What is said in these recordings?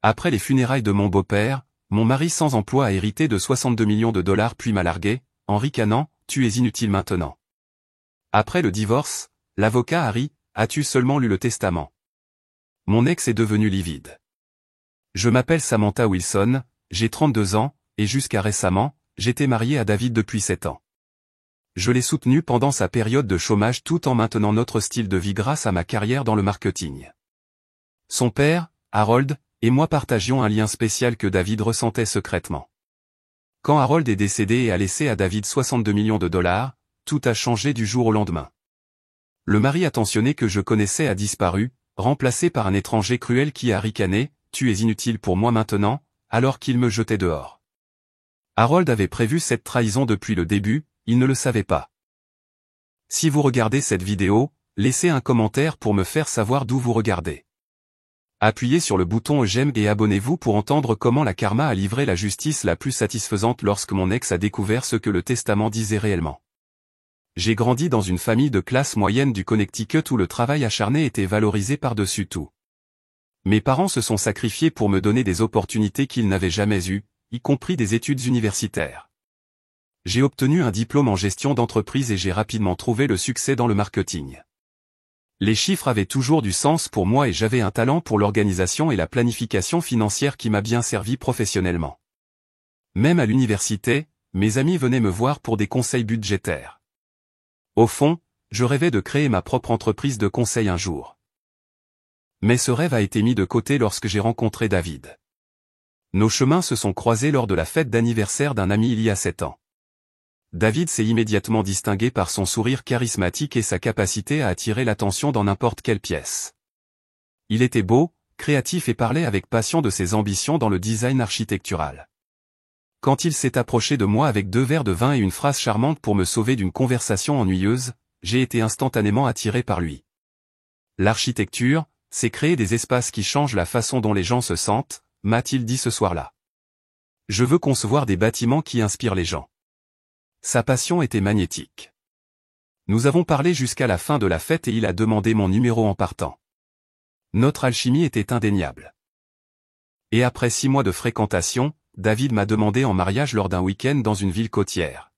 Après les funérailles de mon beau-père, mon mari sans emploi a hérité de 62 millions de dollars puis m'a largué, en ricanant, tu es inutile maintenant. Après le divorce, l'avocat Harry, as-tu seulement lu le testament? Mon ex est devenu livide. Je m'appelle Samantha Wilson, j'ai 32 ans, et jusqu'à récemment, j'étais marié à David depuis 7 ans. Je l'ai soutenu pendant sa période de chômage tout en maintenant notre style de vie grâce à ma carrière dans le marketing. Son père, Harold, et moi partagions un lien spécial que David ressentait secrètement. Quand Harold est décédé et a laissé à David 62 millions de dollars, tout a changé du jour au lendemain. Le mari attentionné que je connaissais a disparu, remplacé par un étranger cruel qui a ricané, tu es inutile pour moi maintenant, alors qu'il me jetait dehors. Harold avait prévu cette trahison depuis le début, il ne le savait pas. Si vous regardez cette vidéo, laissez un commentaire pour me faire savoir d'où vous regardez. Appuyez sur le bouton j'aime et abonnez-vous pour entendre comment la karma a livré la justice la plus satisfaisante lorsque mon ex a découvert ce que le testament disait réellement. J'ai grandi dans une famille de classe moyenne du Connecticut où le travail acharné était valorisé par-dessus tout. Mes parents se sont sacrifiés pour me donner des opportunités qu'ils n'avaient jamais eues, y compris des études universitaires. J'ai obtenu un diplôme en gestion d'entreprise et j'ai rapidement trouvé le succès dans le marketing. Les chiffres avaient toujours du sens pour moi et j'avais un talent pour l'organisation et la planification financière qui m'a bien servi professionnellement. Même à l'université, mes amis venaient me voir pour des conseils budgétaires. Au fond, je rêvais de créer ma propre entreprise de conseil un jour. Mais ce rêve a été mis de côté lorsque j'ai rencontré David. Nos chemins se sont croisés lors de la fête d'anniversaire d'un ami il y a 7 ans. David s'est immédiatement distingué par son sourire charismatique et sa capacité à attirer l'attention dans n'importe quelle pièce. Il était beau, créatif et parlait avec passion de ses ambitions dans le design architectural. Quand il s'est approché de moi avec 2 verres de vin et une phrase charmante pour me sauver d'une conversation ennuyeuse, j'ai été instantanément attiré par lui. L'architecture, c'est créer des espaces qui changent la façon dont les gens se sentent, m'a-t-il dit ce soir-là. Je veux concevoir des bâtiments qui inspirent les gens. Sa passion était magnétique. Nous avons parlé jusqu'à la fin de la fête et il a demandé mon numéro en partant. Notre alchimie était indéniable. Et après 6 mois de fréquentation, David m'a demandé en mariage lors d'un week-end dans une ville côtière.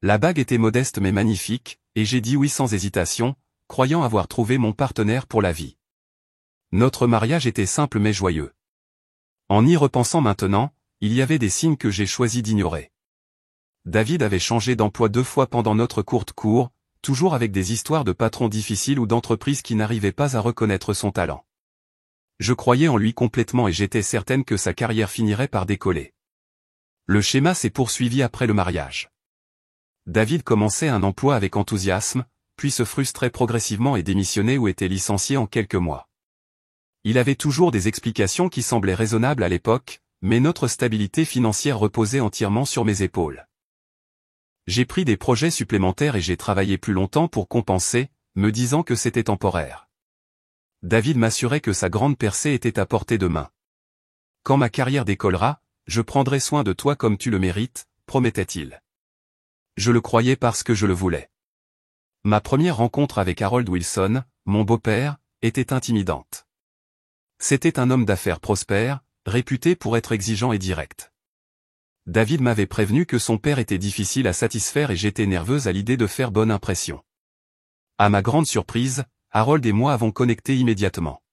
La bague était modeste mais magnifique, et j'ai dit oui sans hésitation, croyant avoir trouvé mon partenaire pour la vie. Notre mariage était simple mais joyeux. En y repensant maintenant, il y avait des signes que j'ai choisi d'ignorer. David avait changé d'emploi 2 fois pendant notre courte cour, toujours avec des histoires de patrons difficiles ou d'entreprises qui n'arrivaient pas à reconnaître son talent. Je croyais en lui complètement et j'étais certaine que sa carrière finirait par décoller. Le schéma s'est poursuivi après le mariage. David commençait un emploi avec enthousiasme, puis se frustrait progressivement et démissionnait ou était licencié en quelques mois. Il avait toujours des explications qui semblaient raisonnables à l'époque, mais notre stabilité financière reposait entièrement sur mes épaules. J'ai pris des projets supplémentaires et j'ai travaillé plus longtemps pour compenser, me disant que c'était temporaire. David m'assurait que sa grande percée était à portée de main. Quand ma carrière décollera, je prendrai soin de toi comme tu le mérites, promettait-il. Je le croyais parce que je le voulais. Ma première rencontre avec Harold Wilson, mon beau-père, était intimidante. C'était un homme d'affaires prospère, réputé pour être exigeant et direct. David m'avait prévenu que son père était difficile à satisfaire et j'étais nerveuse à l'idée de faire bonne impression. À ma grande surprise, Harold et moi avons connecté immédiatement.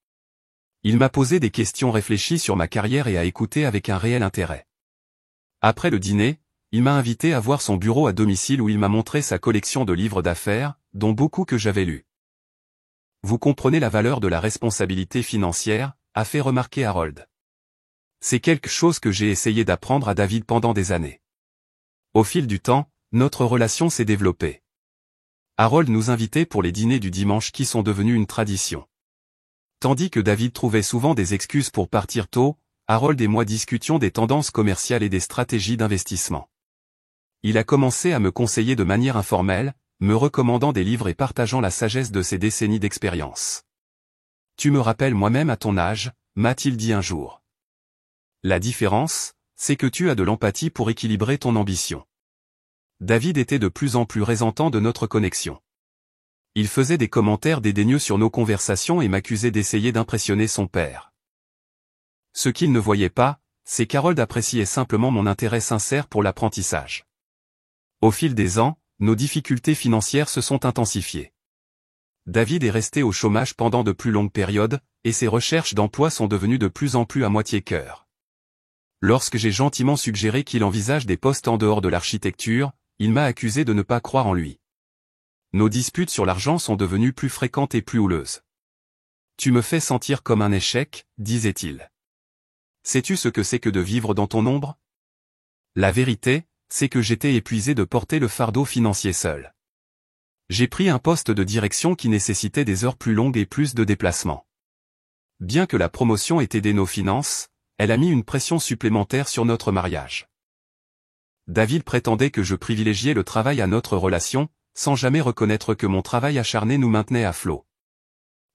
Il m'a posé des questions réfléchies sur ma carrière et a écouté avec un réel intérêt. Après le dîner, il m'a invité à voir son bureau à domicile où il m'a montré sa collection de livres d'affaires, dont beaucoup que j'avais lus. Vous comprenez la valeur de la responsabilité financière, a fait remarquer Harold. C'est quelque chose que j'ai essayé d'apprendre à David pendant des années. Au fil du temps, notre relation s'est développée. Harold nous invitait pour les dîners du dimanche qui sont devenus une tradition. Tandis que David trouvait souvent des excuses pour partir tôt, Harold et moi discutions des tendances commerciales et des stratégies d'investissement. Il a commencé à me conseiller de manière informelle, me recommandant des livres et partageant la sagesse de ses décennies d'expérience. Tu me rappelles moi-même à ton âge, m'a-t-il dit un jour. La différence, c'est que tu as de l'empathie pour équilibrer ton ambition. David était de plus en plus résentant de notre connexion. Il faisait des commentaires dédaigneux sur nos conversations et m'accusait d'essayer d'impressionner son père. Ce qu'il ne voyait pas, c'est qu'Harold appréciait simplement mon intérêt sincère pour l'apprentissage. Au fil des ans, nos difficultés financières se sont intensifiées. David est resté au chômage pendant de plus longues périodes, et ses recherches d'emploi sont devenues de plus en plus à moitié cœur. Lorsque j'ai gentiment suggéré qu'il envisage des postes en dehors de l'architecture, il m'a accusé de ne pas croire en lui. Nos disputes sur l'argent sont devenues plus fréquentes et plus houleuses. « Tu me fais sentir comme un échec », disait-il. « Sais-tu ce que c'est que de vivre dans ton ombre ? La vérité, c'est que j'étais épuisé de porter le fardeau financier seul. J'ai pris un poste de direction qui nécessitait des heures plus longues et plus de déplacements. Bien que la promotion ait aidé nos finances, elle a mis une pression supplémentaire sur notre mariage. David prétendait que je privilégiais le travail à notre relation, sans jamais reconnaître que mon travail acharné nous maintenait à flot.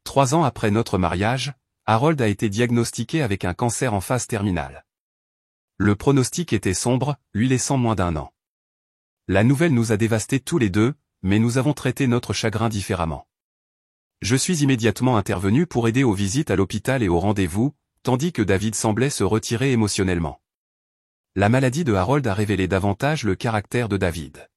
3 ans après notre mariage, Harold a été diagnostiqué avec un cancer en phase terminale. Le pronostic était sombre, lui laissant moins d'1 an. La nouvelle nous a dévastés tous les deux, mais nous avons traité notre chagrin différemment. Je suis immédiatement intervenu pour aider aux visites à l'hôpital et aux rendez-vous, tandis que David semblait se retirer émotionnellement. La maladie de Harold a révélé davantage le caractère de David.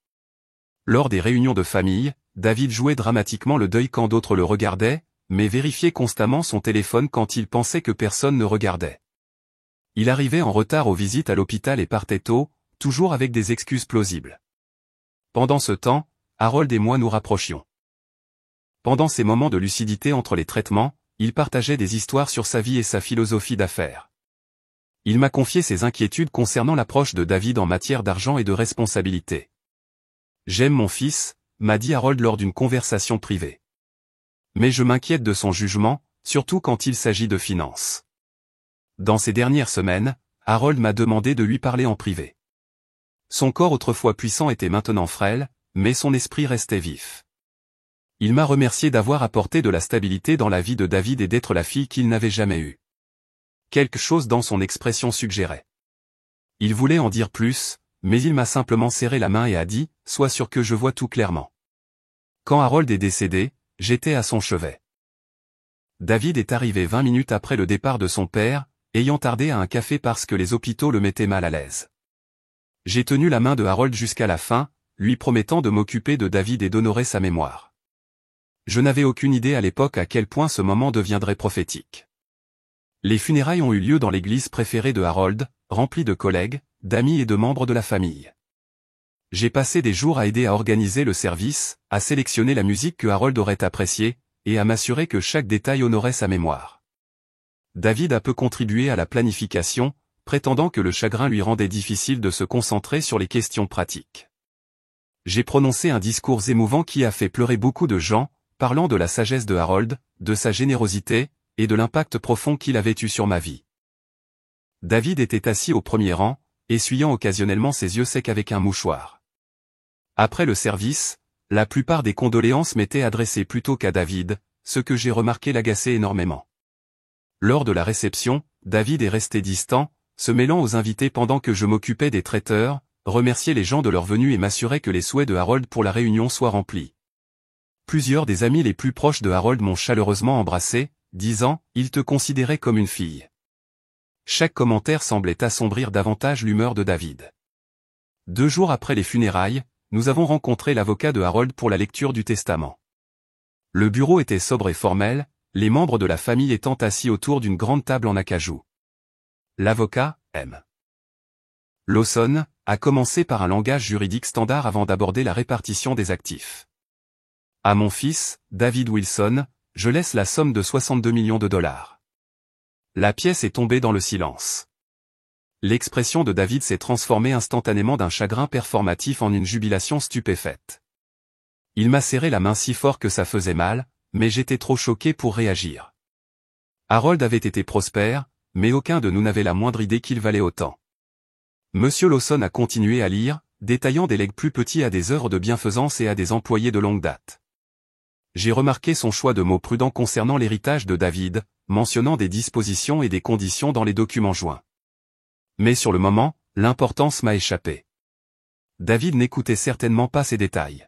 Lors des réunions de famille, David jouait dramatiquement le deuil quand d'autres le regardaient, mais vérifiait constamment son téléphone quand il pensait que personne ne regardait. Il arrivait en retard aux visites à l'hôpital et partait tôt, toujours avec des excuses plausibles. Pendant ce temps, Harold et moi nous rapprochions. Pendant ces moments de lucidité entre les traitements, il partageait des histoires sur sa vie et sa philosophie d'affaires. Il m'a confié ses inquiétudes concernant l'approche de David en matière d'argent et de responsabilité. « J'aime mon fils », m'a dit Harold lors d'une conversation privée. Mais je m'inquiète de son jugement, surtout quand il s'agit de finances. Dans ces dernières semaines, Harold m'a demandé de lui parler en privé. Son corps autrefois puissant était maintenant frêle, mais son esprit restait vif. Il m'a remercié d'avoir apporté de la stabilité dans la vie de David et d'être la fille qu'il n'avait jamais eue. Quelque chose dans son expression suggérait. Il voulait en dire plus, mais il m'a simplement serré la main et a dit « Sois sûr que je vois tout clairement ». Quand Harold est décédé, j'étais à son chevet. David est arrivé 20 minutes après le départ de son père, ayant tardé à un café parce que les hôpitaux le mettaient mal à l'aise. J'ai tenu la main de Harold jusqu'à la fin, lui promettant de m'occuper de David et d'honorer sa mémoire. Je n'avais aucune idée à l'époque à quel point ce moment deviendrait prophétique. Les funérailles ont eu lieu dans l'église préférée de Harold, remplie de collègues, d'amis et de membres de la famille. J'ai passé des jours à aider à organiser le service, à sélectionner la musique que Harold aurait appréciée, et à m'assurer que chaque détail honorait sa mémoire. David a peu contribué à la planification, prétendant que le chagrin lui rendait difficile de se concentrer sur les questions pratiques. J'ai prononcé un discours émouvant qui a fait pleurer beaucoup de gens, parlant de la sagesse de Harold, de sa générosité, et de l'impact profond qu'il avait eu sur ma vie. David était assis au premier rang, essuyant occasionnellement ses yeux secs avec un mouchoir. Après le service, la plupart des condoléances m'étaient adressées plutôt qu'à David, ce que j'ai remarqué l'agaçait énormément. Lors de la réception, David est resté distant, se mêlant aux invités pendant que je m'occupais des traiteurs, remercier les gens de leur venue et m'assurer que les souhaits de Harold pour la réunion soient remplis. Plusieurs des amis les plus proches de Harold m'ont chaleureusement embrassé, disant « Il te considérait comme une fille ». Chaque commentaire semblait assombrir davantage l'humeur de David. 2 jours après les funérailles, nous avons rencontré l'avocat de Harold pour la lecture du testament. Le bureau était sobre et formel, les membres de la famille étant assis autour d'une grande table en acajou. L'avocat, M. Lawson, a commencé par un langage juridique standard avant d'aborder la répartition des actifs. À mon fils, David Wilson, je laisse la somme de 62 millions de dollars. La pièce est tombée dans le silence. L'expression de David s'est transformée instantanément d'un chagrin performatif en une jubilation stupéfaite. Il m'a serré la main si fort que ça faisait mal, mais j'étais trop choqué pour réagir. Harold avait été prospère, mais aucun de nous n'avait la moindre idée qu'il valait autant. Monsieur Lawson a continué à lire, détaillant des legs plus petits à des œuvres de bienfaisance et à des employés de longue date. J'ai remarqué son choix de mots prudents concernant l'héritage de David, mentionnant des dispositions et des conditions dans les documents joints. Mais sur le moment, l'importance m'a échappé. David n'écoutait certainement pas ces détails.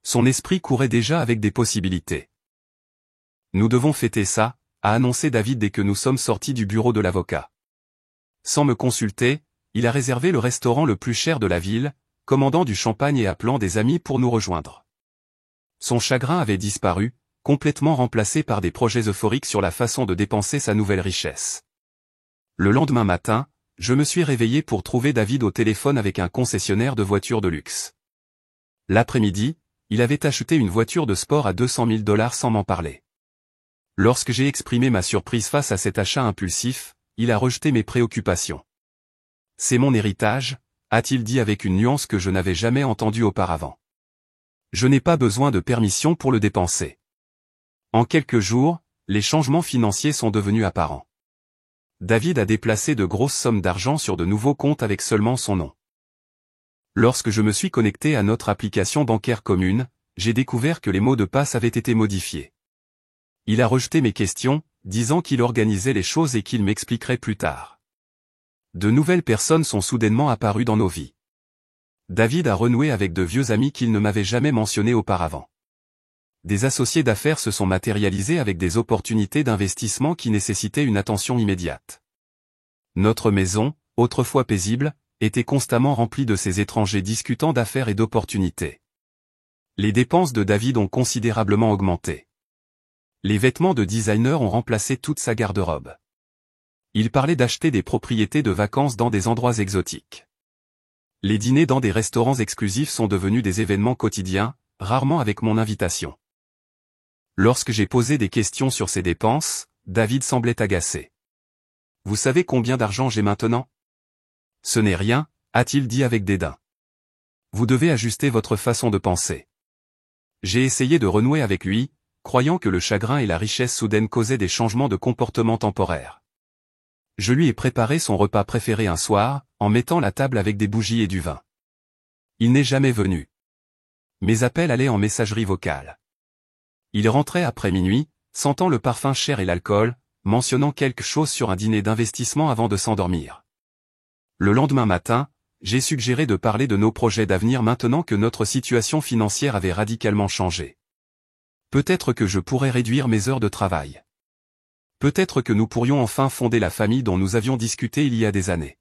Son esprit courait déjà avec des possibilités. Nous devons fêter ça, a annoncé David dès que nous sommes sortis du bureau de l'avocat. Sans me consulter, il a réservé le restaurant le plus cher de la ville, commandant du champagne et appelant des amis pour nous rejoindre. Son chagrin avait disparu, complètement remplacé par des projets euphoriques sur la façon de dépenser sa nouvelle richesse. Le lendemain matin, je me suis réveillé pour trouver David au téléphone avec un concessionnaire de voitures de luxe. L'après-midi, il avait acheté une voiture de sport à 200 000 $ sans m'en parler. Lorsque j'ai exprimé ma surprise face à cet achat impulsif, il a rejeté mes préoccupations. « C'est mon héritage », a-t-il dit avec une nuance que je n'avais jamais entendue auparavant. « Je n'ai pas besoin de permission pour le dépenser. » En quelques jours, les changements financiers sont devenus apparents. David a déplacé de grosses sommes d'argent sur de nouveaux comptes avec seulement son nom. Lorsque je me suis connecté à notre application bancaire commune, j'ai découvert que les mots de passe avaient été modifiés. Il a rejeté mes questions, disant qu'il organisait les choses et qu'il m'expliquerait plus tard. De nouvelles personnes sont soudainement apparues dans nos vies. David a renoué avec de vieux amis qu'il ne m'avait jamais mentionnés auparavant. Des associés d'affaires se sont matérialisés avec des opportunités d'investissement qui nécessitaient une attention immédiate. Notre maison, autrefois paisible, était constamment remplie de ces étrangers discutant d'affaires et d'opportunités. Les dépenses de David ont considérablement augmenté. Les vêtements de designer ont remplacé toute sa garde-robe. Il parlait d'acheter des propriétés de vacances dans des endroits exotiques. Les dîners dans des restaurants exclusifs sont devenus des événements quotidiens, rarement avec mon invitation. Lorsque j'ai posé des questions sur ses dépenses, David semblait agacé. « Vous savez combien d'argent j'ai maintenant ? » « Ce n'est rien, » a-t-il dit avec dédain. « Vous devez ajuster votre façon de penser. » J'ai essayé de renouer avec lui, croyant que le chagrin et la richesse soudaine causaient des changements de comportement temporaires. Je lui ai préparé son repas préféré un soir, en mettant la table avec des bougies et du vin. Il n'est jamais venu. Mes appels allaient en messagerie vocale. Il rentrait après minuit, sentant le parfum cher et l'alcool, mentionnant quelque chose sur un dîner d'investissement avant de s'endormir. Le lendemain matin, j'ai suggéré de parler de nos projets d'avenir maintenant que notre situation financière avait radicalement changé. Peut-être que je pourrais réduire mes heures de travail. Peut-être que nous pourrions enfin fonder la famille dont nous avions discuté il y a des années.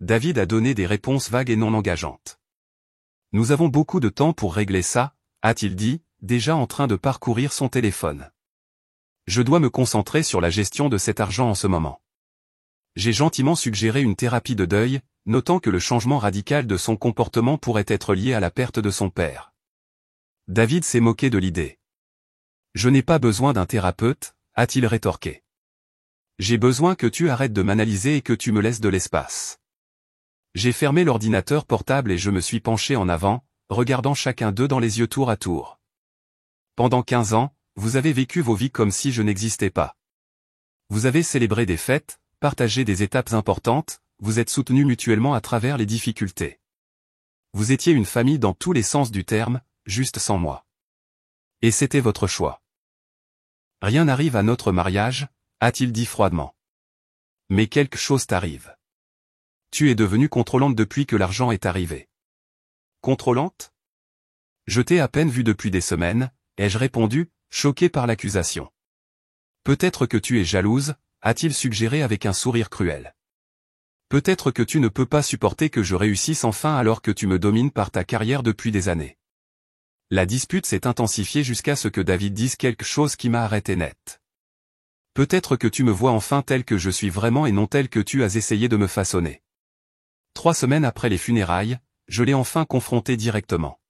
David a donné des réponses vagues et non engageantes. « Nous avons beaucoup de temps pour régler ça », a-t-il dit, déjà en train de parcourir son téléphone. « Je dois me concentrer sur la gestion de cet argent en ce moment. » J'ai gentiment suggéré une thérapie de deuil, notant que le changement radical de son comportement pourrait être lié à la perte de son père. David s'est moqué de l'idée. « Je n'ai pas besoin d'un thérapeute », a-t-il rétorqué. « J'ai besoin que tu arrêtes de m'analyser et que tu me laisses de l'espace. » J'ai fermé l'ordinateur portable et je me suis penché en avant, regardant chacun d'eux dans les yeux tour à tour. Pendant 15 ans, vous avez vécu vos vies comme si je n'existais pas. Vous avez célébré des fêtes, partagé des étapes importantes, vous êtes soutenus mutuellement à travers les difficultés. Vous étiez une famille dans tous les sens du terme, juste sans moi. Et c'était votre choix. Rien n'arrive à notre mariage, a-t-il dit froidement. Mais quelque chose t'arrive. Tu es devenue contrôlante depuis que l'argent est arrivé. Contrôlante ? Je t'ai à peine vu depuis des semaines, ai-je répondu, choqué par l'accusation. Peut-être que tu es jalouse, a-t-il suggéré avec un sourire cruel. Peut-être que tu ne peux pas supporter que je réussisse enfin alors que tu me domines par ta carrière depuis des années. La dispute s'est intensifiée jusqu'à ce que David dise quelque chose qui m'a arrêté net. Peut-être que tu me vois enfin tel que je suis vraiment et non tel que tu as essayé de me façonner. 3 semaines après les funérailles, je l'ai enfin confronté directement.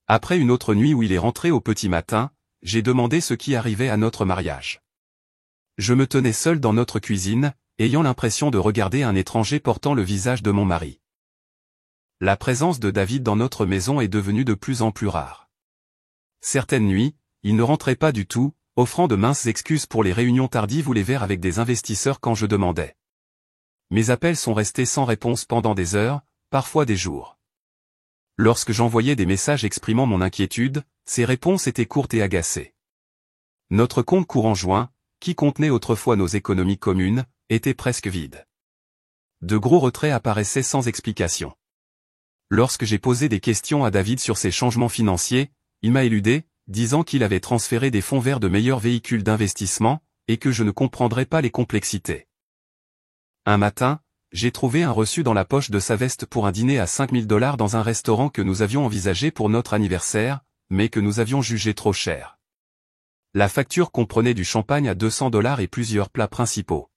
Après une autre nuit où il est rentré au petit matin, j'ai demandé ce qui arrivait à notre mariage. Je me tenais seul dans notre cuisine, ayant l'impression de regarder un étranger portant le visage de mon mari. La présence de David dans notre maison est devenue de plus en plus rare. Certaines nuits, il ne rentrait pas du tout, offrant de minces excuses pour les réunions tardives ou les verres avec des investisseurs quand je demandais. Mes appels sont restés sans réponse pendant des heures, parfois des jours. Lorsque j'envoyais des messages exprimant mon inquiétude, ces réponses étaient courtes et agacées. Notre compte courant joint, qui contenait autrefois nos économies communes, était presque vide. De gros retraits apparaissaient sans explication. Lorsque j'ai posé des questions à David sur ses changements financiers, il m'a éludé, disant qu'il avait transféré des fonds vers de meilleurs véhicules d'investissement, et que je ne comprendrais pas les complexités. Un matin, j'ai trouvé un reçu dans la poche de sa veste pour un dîner à $5000 dans un restaurant que nous avions envisagé pour notre anniversaire, mais que nous avions jugé trop cher. La facture comprenait du champagne à $200 et plusieurs plats principaux.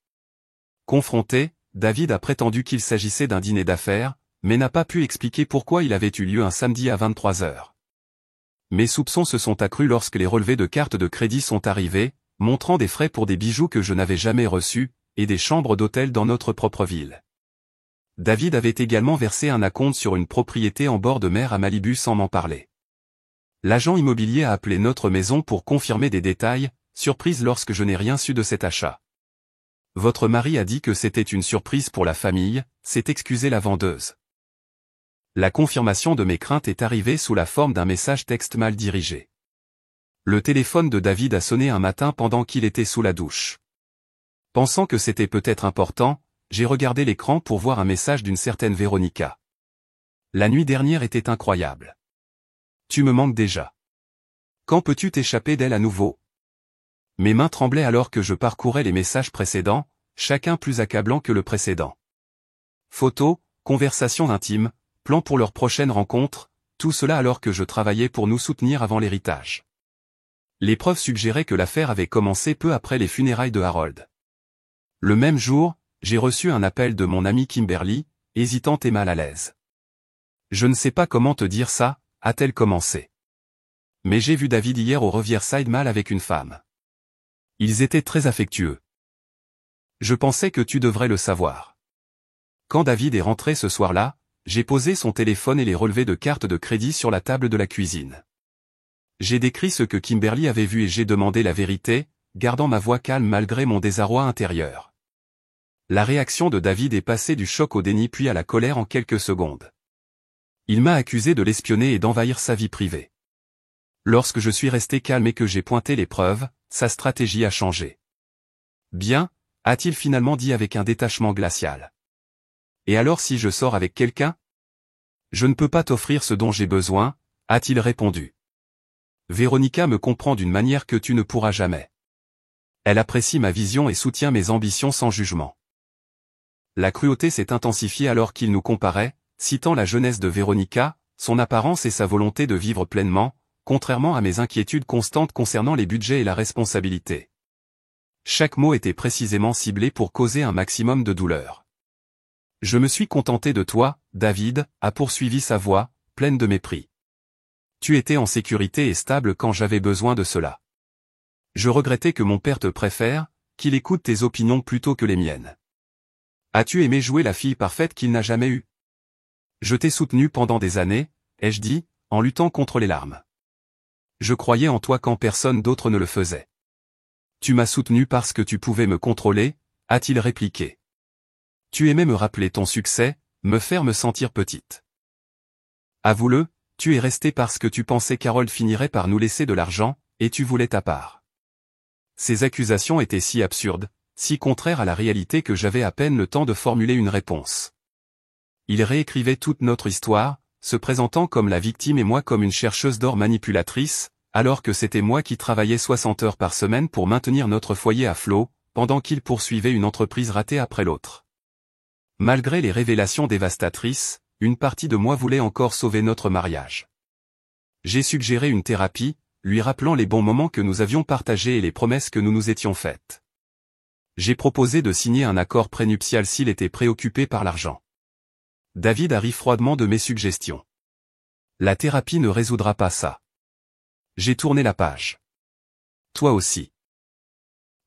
Confronté, David a prétendu qu'il s'agissait d'un dîner d'affaires, mais n'a pas pu expliquer pourquoi il avait eu lieu un samedi à 23h. Mes soupçons se sont accrus lorsque les relevés de cartes de crédit sont arrivés, montrant des frais pour des bijoux que je n'avais jamais reçus, et des chambres d'hôtel dans notre propre ville. David avait également versé un acompte sur une propriété en bord de mer à Malibu sans m'en parler. L'agent immobilier a appelé notre maison pour confirmer des détails, surprise lorsque je n'ai rien su de cet achat. Votre mari a dit que c'était une surprise pour la famille, s'est excusée la vendeuse. La confirmation de mes craintes est arrivée sous la forme d'un message texte mal dirigé. Le téléphone de David a sonné un matin pendant qu'il était sous la douche. Pensant que c'était peut-être important, j'ai regardé l'écran pour voir un message d'une certaine Véronica. La nuit dernière était incroyable. Tu me manques déjà. Quand peux-tu t'échapper d'elle à nouveau? Mes mains tremblaient alors que je parcourais les messages précédents, chacun plus accablant que le précédent. Photos, conversations intimes, plans pour leur prochaine rencontre, tout cela alors que je travaillais pour nous soutenir avant l'héritage. Les preuves suggéraient que l'affaire avait commencé peu après les funérailles de Harold. Le même jour, j'ai reçu un appel de mon amie Kimberly, hésitante et mal à l'aise. Je ne sais pas comment te dire ça, a-t-elle commencé. Mais j'ai vu David hier au Riverside Mall avec une femme. Ils étaient très affectueux. Je pensais que tu devrais le savoir. Quand David est rentré ce soir-là, j'ai posé son téléphone et les relevés de cartes de crédit sur la table de la cuisine. J'ai décrit ce que Kimberly avait vu et j'ai demandé la vérité, gardant ma voix calme malgré mon désarroi intérieur. La réaction de David est passée du choc au déni puis à la colère en quelques secondes. Il m'a accusé de l'espionner et d'envahir sa vie privée. Lorsque je suis resté calme et que j'ai pointé les preuves, sa stratégie a changé. Bien, a-t-il finalement dit avec un détachement glacial. Et alors si je sors avec quelqu'un? Je ne peux pas t'offrir ce dont j'ai besoin, a-t-il répondu. Véronica me comprend d'une manière que tu ne pourras jamais. Elle apprécie ma vision et soutient mes ambitions sans jugement. La cruauté s'est intensifiée alors qu'il nous comparait, citant la jeunesse de Véronica, son apparence et sa volonté de vivre pleinement, contrairement à mes inquiétudes constantes concernant les budgets et la responsabilité. Chaque mot était précisément ciblé pour causer un maximum de douleur. Je me suis contenté de toi, David, a poursuivi sa voix, pleine de mépris. Tu étais en sécurité et stable quand j'avais besoin de cela. Je regrettais que mon père te préfère, qu'il écoute tes opinions plutôt que les miennes. As-tu aimé jouer la fille parfaite qu'il n'a jamais eue? Je t'ai soutenu pendant des années, ai-je dit, en luttant contre les larmes. Je croyais en toi quand personne d'autre ne le faisait. Tu m'as soutenu parce que tu pouvais me contrôler, a-t-il répliqué. Tu aimais me rappeler ton succès, me faire me sentir petite. Avoue-le, tu es resté parce que tu pensais qu'Harold finirait par nous laisser de l'argent, et tu voulais ta part. Ces accusations étaient si absurdes, si contraires à la réalité que j'avais à peine le temps de formuler une réponse. Il réécrivait toute notre histoire, se présentant comme la victime et moi comme une chercheuse d'or manipulatrice, alors que c'était moi qui travaillais 60 heures par semaine pour maintenir notre foyer à flot, pendant qu'il poursuivait une entreprise ratée après l'autre. Malgré les révélations dévastatrices, une partie de moi voulait encore sauver notre mariage. J'ai suggéré une thérapie, lui rappelant les bons moments que nous avions partagés et les promesses que nous nous étions faites. J'ai proposé de signer un accord prénuptial s'il était préoccupé par l'argent. David a ri froidement de mes suggestions. La thérapie ne résoudra pas ça. J'ai tourné la page. Toi aussi.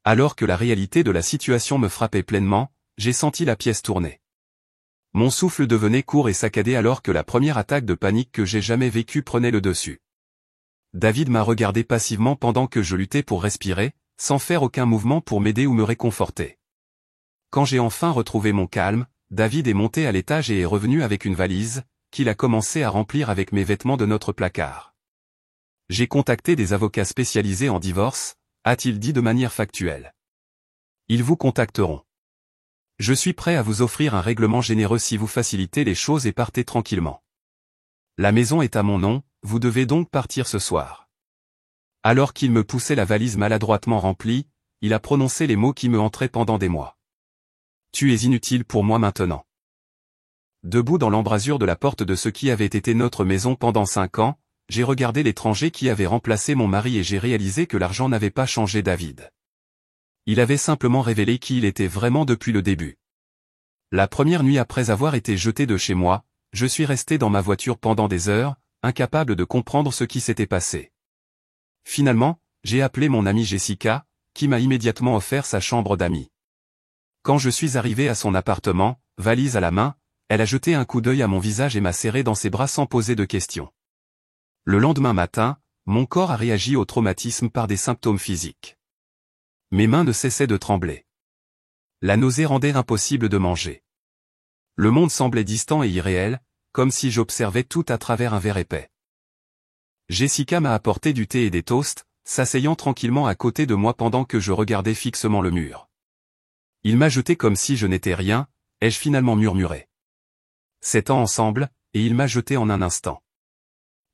Alors que la réalité de la situation me frappait pleinement, j'ai senti la pièce tourner. Mon souffle devenait court et saccadé alors que la première attaque de panique que j'ai jamais vécue prenait le dessus. David m'a regardé passivement pendant que je luttais pour respirer, sans faire aucun mouvement pour m'aider ou me réconforter. Quand j'ai enfin retrouvé mon calme, David est monté à l'étage et est revenu avec une valise, qu'il a commencé à remplir avec mes vêtements de notre placard. J'ai contacté des avocats spécialisés en divorce, a-t-il dit de manière factuelle. Ils vous contacteront. Je suis prêt à vous offrir un règlement généreux si vous facilitez les choses et partez tranquillement. La maison est à mon nom, vous devez donc partir ce soir. Alors qu'il me poussait la valise maladroitement remplie, il a prononcé les mots qui me hantaient pendant des mois. Tu es inutile pour moi maintenant. Debout dans l'embrasure de la porte de ce qui avait été notre maison pendant 5 ans, j'ai regardé l'étranger qui avait remplacé mon mari et j'ai réalisé que l'argent n'avait pas changé David. Il avait simplement révélé qui il était vraiment depuis le début. La première nuit après avoir été jeté de chez moi, je suis resté dans ma voiture pendant des heures, incapable de comprendre ce qui s'était passé. Finalement, j'ai appelé mon amie Jessica, qui m'a immédiatement offert sa chambre d'amis. Quand je suis arrivé à son appartement, valise à la main, elle a jeté un coup d'œil à mon visage et m'a serré dans ses bras sans poser de questions. Le lendemain matin, mon corps a réagi au traumatisme par des symptômes physiques. Mes mains ne cessaient de trembler. La nausée rendait impossible de manger. Le monde semblait distant et irréel, comme si j'observais tout à travers un verre épais. Jessica m'a apporté du thé et des toasts, s'asseyant tranquillement à côté de moi pendant que je regardais fixement le mur. Il m'a jeté comme si je n'étais rien, ai-je finalement murmuré. 7 ans ensemble, et il m'a jeté en un instant.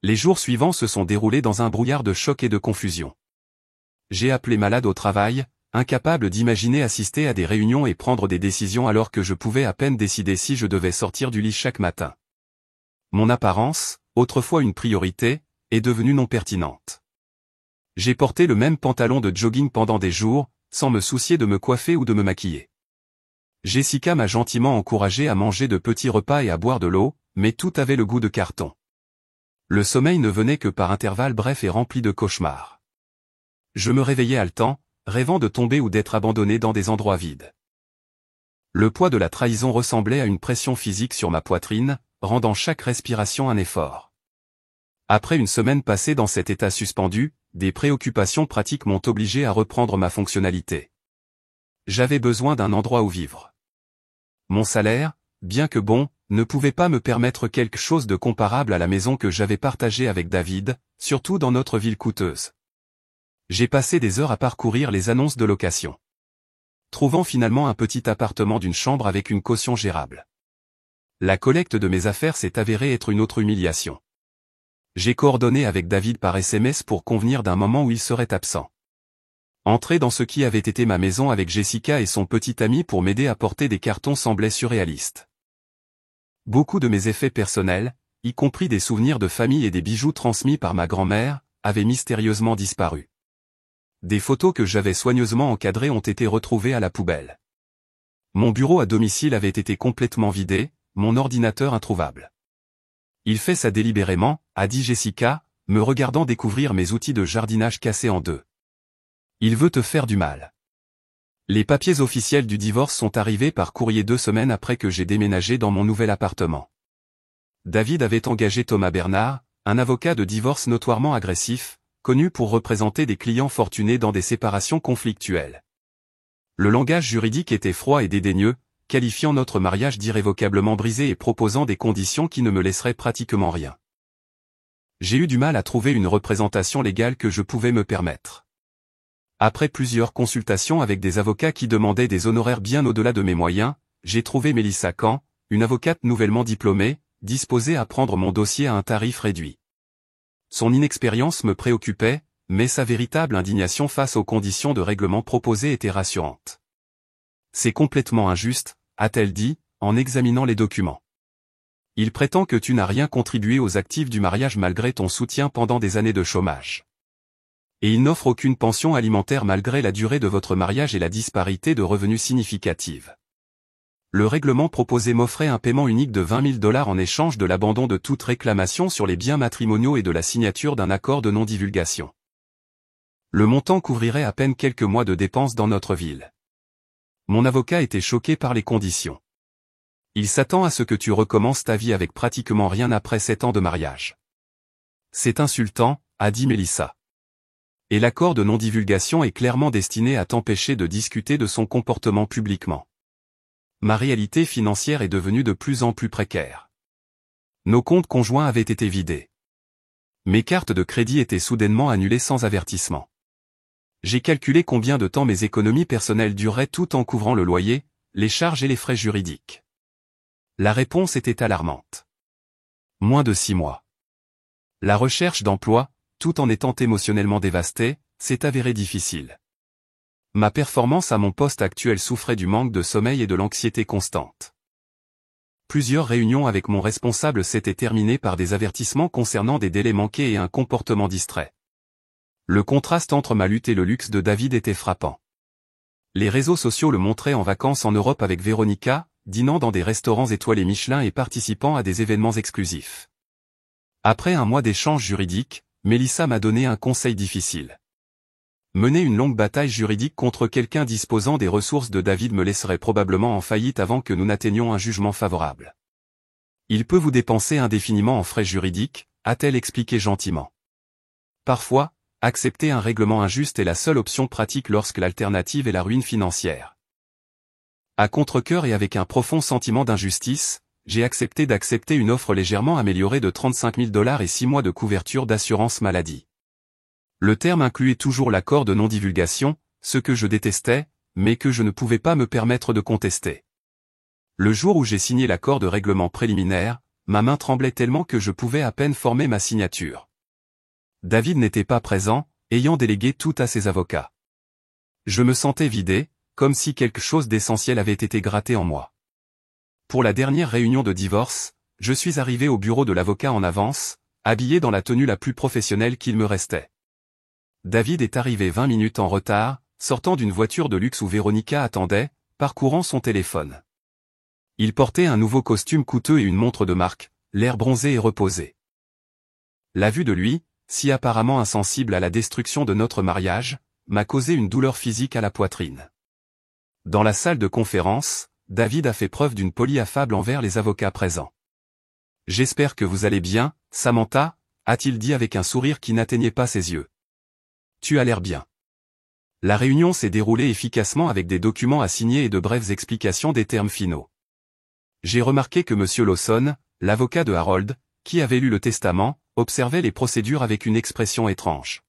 Les jours suivants se sont déroulés dans un brouillard de choc et de confusion. J'ai appelé malade au travail, incapable d'imaginer assister à des réunions et prendre des décisions alors que je pouvais à peine décider si je devais sortir du lit chaque matin. Mon apparence, autrefois une priorité, est devenue non pertinente. J'ai porté le même pantalon de jogging pendant des jours, sans me soucier de me coiffer ou de me maquiller. Jessica m'a gentiment encouragé à manger de petits repas et à boire de l'eau, mais tout avait le goût de carton. Le sommeil ne venait que par intervalles brefs et remplis de cauchemars. Je me réveillais haletant, rêvant de tomber ou d'être abandonné dans des endroits vides. Le poids de la trahison ressemblait à une pression physique sur ma poitrine, rendant chaque respiration un effort. Après une semaine passée dans cet état suspendu, des préoccupations pratiques m'ont obligé à reprendre ma fonctionnalité. J'avais besoin d'un endroit où vivre. Mon salaire, bien que bon, ne pouvait pas me permettre quelque chose de comparable à la maison que j'avais partagée avec David, surtout dans notre ville coûteuse. J'ai passé des heures à parcourir les annonces de location. Trouvant finalement un petit appartement d'une chambre avec une caution gérable. La collecte de mes affaires s'est avérée être une autre humiliation. J'ai coordonné avec David par SMS pour convenir d'un moment où il serait absent. Entrer dans ce qui avait été ma maison avec Jessica et son petit ami pour m'aider à porter des cartons semblait surréaliste. Beaucoup de mes effets personnels, y compris des souvenirs de famille et des bijoux transmis par ma grand-mère, avaient mystérieusement disparu. Des photos que j'avais soigneusement encadrées ont été retrouvées à la poubelle. Mon bureau à domicile avait été complètement vidé, mon ordinateur introuvable. Il fait ça délibérément, a dit Jessica, me regardant découvrir mes outils de jardinage cassés en deux. Il veut te faire du mal. Les papiers officiels du divorce sont arrivés par courrier 2 semaines après que j'ai déménagé dans mon nouvel appartement. David avait engagé Thomas Bernard, un avocat de divorce notoirement agressif, connu pour représenter des clients fortunés dans des séparations conflictuelles. Le langage juridique était froid et dédaigneux, qualifiant notre mariage d'irrévocablement brisé et proposant des conditions qui ne me laisseraient pratiquement rien. J'ai eu du mal à trouver une représentation légale que je pouvais me permettre. Après plusieurs consultations avec des avocats qui demandaient des honoraires bien au-delà de mes moyens, j'ai trouvé Mélissa Kahn, une avocate nouvellement diplômée, disposée à prendre mon dossier à un tarif réduit. Son inexpérience me préoccupait, mais sa véritable indignation face aux conditions de règlement proposées était rassurante. C'est complètement injuste, a-t-elle dit, en examinant les documents. Il prétend que tu n'as rien contribué aux actifs du mariage malgré ton soutien pendant des années de chômage. Et il n'offre aucune pension alimentaire malgré la durée de votre mariage et la disparité de revenus significative. Le règlement proposé m'offrait un paiement unique de $20 000 en échange de l'abandon de toute réclamation sur les biens matrimoniaux et de la signature d'un accord de non-divulgation. Le montant couvrirait à peine quelques mois de dépenses dans notre ville. Mon avocat était choqué par les conditions. Il s'attend à ce que tu recommences ta vie avec pratiquement rien après 7 ans de mariage. C'est insultant, a dit Mélissa. Et l'accord de non-divulgation est clairement destiné à t'empêcher de discuter de son comportement publiquement. Ma réalité financière est devenue de plus en plus précaire. Nos comptes conjoints avaient été vidés. Mes cartes de crédit étaient soudainement annulées sans avertissement. J'ai calculé combien de temps mes économies personnelles dureraient tout en couvrant le loyer, les charges et les frais juridiques. La réponse était alarmante. Moins de 6 mois. La recherche d'emploi, tout en étant émotionnellement dévasté, s'est avérée difficile. Ma performance à mon poste actuel souffrait du manque de sommeil et de l'anxiété constante. Plusieurs réunions avec mon responsable s'étaient terminées par des avertissements concernant des délais manqués et un comportement distrait. Le contraste entre ma lutte et le luxe de David était frappant. Les réseaux sociaux le montraient en vacances en Europe avec Véronica, dînant dans des restaurants étoilés Michelin et participant à des événements exclusifs. Après un mois d'échanges juridiques, Mélissa m'a donné un conseil difficile. Mener une longue bataille juridique contre quelqu'un disposant des ressources de David me laisserait probablement en faillite avant que nous n'atteignions un jugement favorable. Il peut vous dépenser indéfiniment en frais juridiques, a-t-elle expliqué gentiment. Parfois, accepter un règlement injuste est la seule option pratique lorsque l'alternative est la ruine financière. À contre-cœur et avec un profond sentiment d'injustice, j'ai accepté d'accepter une offre légèrement améliorée de 35 000 $ et 6 mois de couverture d'assurance maladie. Le terme incluait toujours l'accord de non-divulgation, ce que je détestais, mais que je ne pouvais pas me permettre de contester. Le jour où j'ai signé l'accord de règlement préliminaire, ma main tremblait tellement que je pouvais à peine former ma signature. David n'était pas présent, ayant délégué tout à ses avocats. Je me sentais vidé, comme si quelque chose d'essentiel avait été gratté en moi. Pour la dernière réunion de divorce, je suis arrivé au bureau de l'avocat en avance, habillé dans la tenue la plus professionnelle qu'il me restait. David est arrivé 20 minutes en retard, sortant d'une voiture de luxe où Véronica attendait, parcourant son téléphone. Il portait un nouveau costume coûteux et une montre de marque, l'air bronzé et reposé. La vue de lui, si apparemment insensible à la destruction de notre mariage, m'a causé une douleur physique à la poitrine. Dans la salle de conférence, David a fait preuve d'une polie affable envers les avocats présents. « J'espère que vous allez bien, Samantha » a-t-il dit avec un sourire qui n'atteignait pas ses yeux. « Tu as l'air bien. » La réunion s'est déroulée efficacement avec des documents à signer et de brèves explications des termes finaux. J'ai remarqué que M. Lawson, l'avocat de Harold, qui avait lu le testament, observait les procédures avec une expression étrange.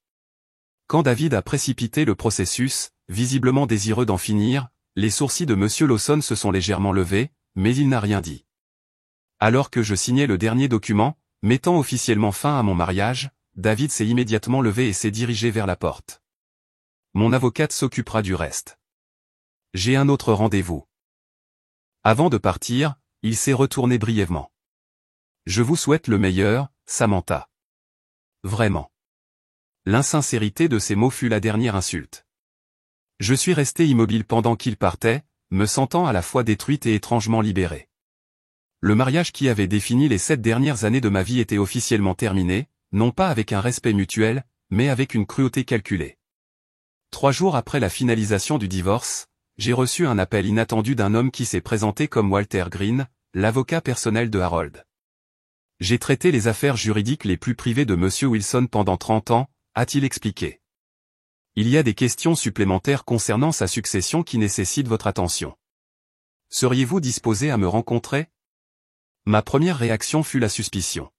Quand David a précipité le processus, visiblement désireux d'en finir, les sourcils de M. Lawson se sont légèrement levés, mais il n'a rien dit. Alors que je signais le dernier document, mettant officiellement fin à mon mariage, David s'est immédiatement levé et s'est dirigé vers la porte. Mon avocate s'occupera du reste. J'ai un autre rendez-vous. Avant de partir, il s'est retourné brièvement. Je vous souhaite le meilleur, Samantha. Vraiment. L'insincérité de ces mots fut la dernière insulte. Je suis resté immobile pendant qu'il partait, me sentant à la fois détruite et étrangement libéré. Le mariage qui avait défini les 7 dernières années de ma vie était officiellement terminé, non pas avec un respect mutuel, mais avec une cruauté calculée. 3 jours après la finalisation du divorce, j'ai reçu un appel inattendu d'un homme qui s'est présenté comme Walter Green, l'avocat personnel de Harold. J'ai traité les affaires juridiques les plus privées de M. Wilson pendant 30 ans, a-t-il expliqué. Il y a des questions supplémentaires concernant sa succession qui nécessitent votre attention. Seriez-vous disposé à me rencontrer? Ma première réaction fut la suspicion.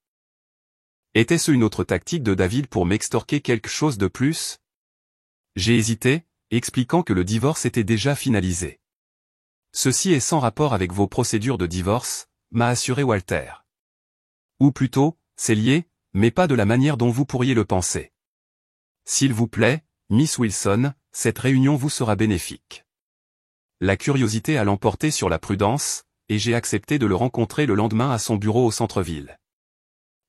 Était-ce une autre tactique de David pour m'extorquer quelque chose de plus? J'ai hésité, expliquant que le divorce était déjà finalisé. Ceci est sans rapport avec vos procédures de divorce, m'a assuré Walter. Ou plutôt, c'est lié, mais pas de la manière dont vous pourriez le penser. S'il vous plaît, Miss Wilson, cette réunion vous sera bénéfique. La curiosité a l'emporté sur la prudence, et j'ai accepté de le rencontrer le lendemain à son bureau au centre-ville.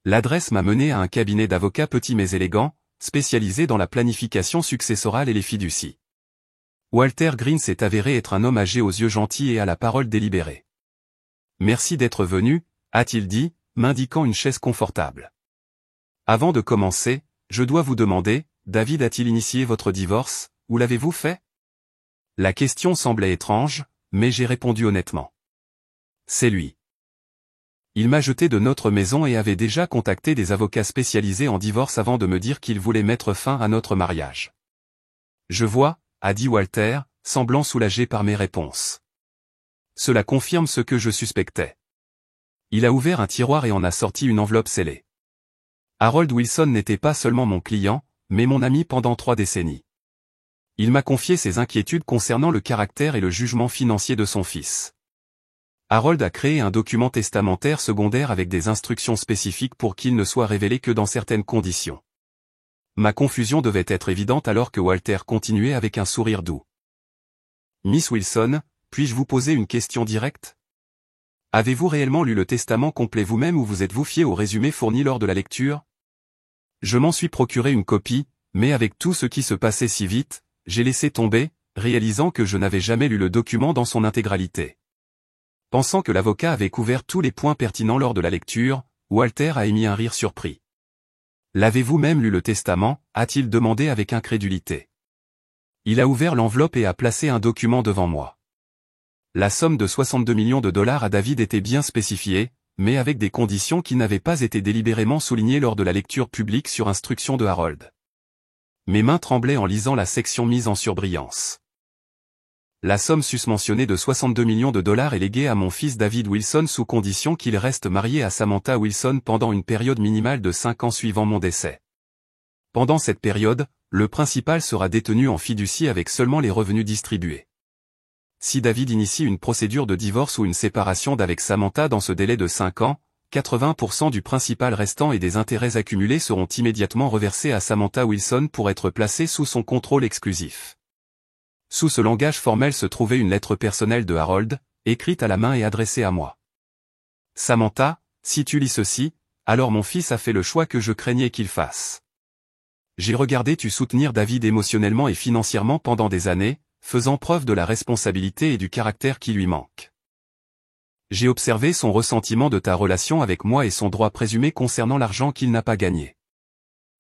L'adresse m'a mené à un cabinet d'avocats petit mais élégant, spécialisé dans la planification successorale et les fiducies. Walter Green s'est avéré être un homme âgé aux yeux gentils et à la parole délibérée. Merci d'être venu, a-t-il dit, m'indiquant une chaise confortable. Avant de commencer, je dois vous demander, David a-t-il initié votre divorce, ou l'avez-vous fait? La question semblait étrange, mais j'ai répondu honnêtement. C'est lui. Il m'a jeté de notre maison et avait déjà contacté des avocats spécialisés en divorce avant de me dire qu'il voulait mettre fin à notre mariage. Je vois, a dit Walter, semblant soulagé par mes réponses. Cela confirme ce que je suspectais. Il a ouvert un tiroir et en a sorti une enveloppe scellée. Harold Wilson n'était pas seulement mon client, mais mon ami pendant 3 décennies. Il m'a confié ses inquiétudes concernant le caractère et le jugement financier de son fils. Harold a créé un document testamentaire secondaire avec des instructions spécifiques pour qu'il ne soit révélé que dans certaines conditions. Ma confusion devait être évidente alors que Walter continuait avec un sourire doux. Miss Wilson, puis-je vous poser une question directe? Avez-vous réellement lu le testament complet vous-même ou vous êtes-vous fié au résumé fourni lors de la lecture? Je m'en suis procuré une copie, mais avec tout ce qui se passait si vite, j'ai laissé tomber, réalisant que je n'avais jamais lu le document dans son intégralité. Pensant que l'avocat avait couvert tous les points pertinents lors de la lecture, Walter a émis un rire surpris. L'avez-vous même lu le testament? A-t-il demandé avec incrédulité. Il a ouvert l'enveloppe et a placé un document devant moi. La somme de 62 millions de dollars à David était bien spécifiée, mais avec des conditions qui n'avaient pas été délibérément soulignées lors de la lecture publique sur instruction de Harold. Mes mains tremblaient en lisant la section mise en surbrillance. La somme susmentionnée de 62 millions de dollars est léguée à mon fils David Wilson sous condition qu'il reste marié à Samantha Wilson pendant une période minimale de 5 ans suivant mon décès. Pendant cette période, le principal sera détenu en fiducie avec seulement les revenus distribués. Si David initie une procédure de divorce ou une séparation d'avec Samantha dans ce délai de 5 ans, 80% du principal restant et des intérêts accumulés seront immédiatement reversés à Samantha Wilson pour être placés sous son contrôle exclusif. Sous ce langage formel se trouvait une lettre personnelle de Harold, écrite à la main et adressée à moi. Samantha, si tu lis ceci, alors mon fils a fait le choix que je craignais qu'il fasse. J'ai regardé tu soutenir David émotionnellement et financièrement pendant des années, faisant preuve de la responsabilité et du caractère qui lui manque. J'ai observé son ressentiment de ta relation avec moi et son droit présumé concernant l'argent qu'il n'a pas gagné.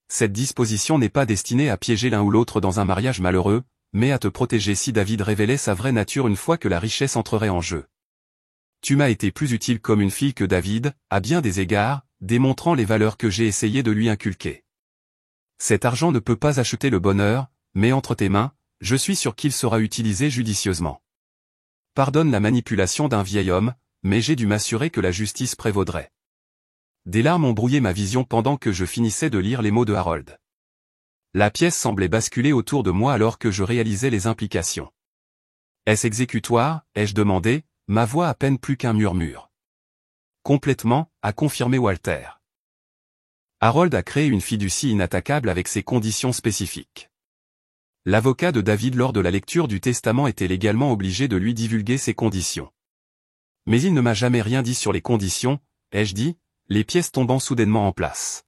Cette disposition n'est pas destinée à piéger l'un ou l'autre dans un mariage malheureux, mais à te protéger si David révélait sa vraie nature une fois que la richesse entrerait en jeu. Tu m'as été plus utile comme une fille que David, à bien des égards, démontrant les valeurs que j'ai essayé de lui inculquer. Cet argent ne peut pas acheter le bonheur, mais entre tes mains, je suis sûr qu'il sera utilisé judicieusement. Pardonne la manipulation d'un vieil homme, mais j'ai dû m'assurer que la justice prévaudrait. Des larmes ont brouillé ma vision pendant que je finissais de lire les mots de Harold. La pièce semblait basculer autour de moi alors que je réalisais les implications. Est-ce exécutoire, ai-je demandé, ma voix à peine plus qu'un murmure. Complètement, a confirmé Walter. Harold a créé une fiducie inattaquable avec ses conditions spécifiques. L'avocat de David lors de la lecture du testament était légalement obligé de lui divulguer ses conditions. Mais il ne m'a jamais rien dit sur les conditions, ai-je dit, les pièces tombant soudainement en place.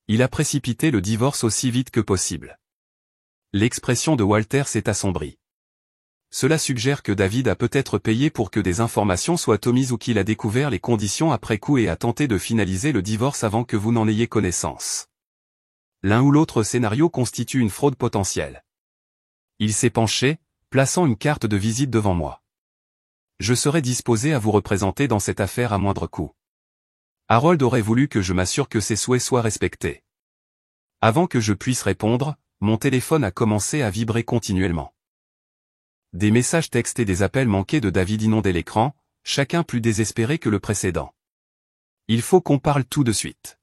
Il a précipité le divorce aussi vite que possible. L'expression de Walter s'est assombrie. Cela suggère que David a peut-être payé pour que des informations soient omises ou qu'il a découvert les conditions après coup et a tenté de finaliser le divorce avant que vous n'en ayez connaissance. L'un ou l'autre scénario constitue une fraude potentielle. Il s'est penché, plaçant une carte de visite devant moi. Je serais disposé à vous représenter dans cette affaire à moindre coût. Harold aurait voulu que je m'assure que ses souhaits soient respectés. Avant que je puisse répondre, mon téléphone a commencé à vibrer continuellement. Des messages textes et des appels manqués de David inondaient l'écran, chacun plus désespéré que le précédent. Il faut qu'on parle tout de suite.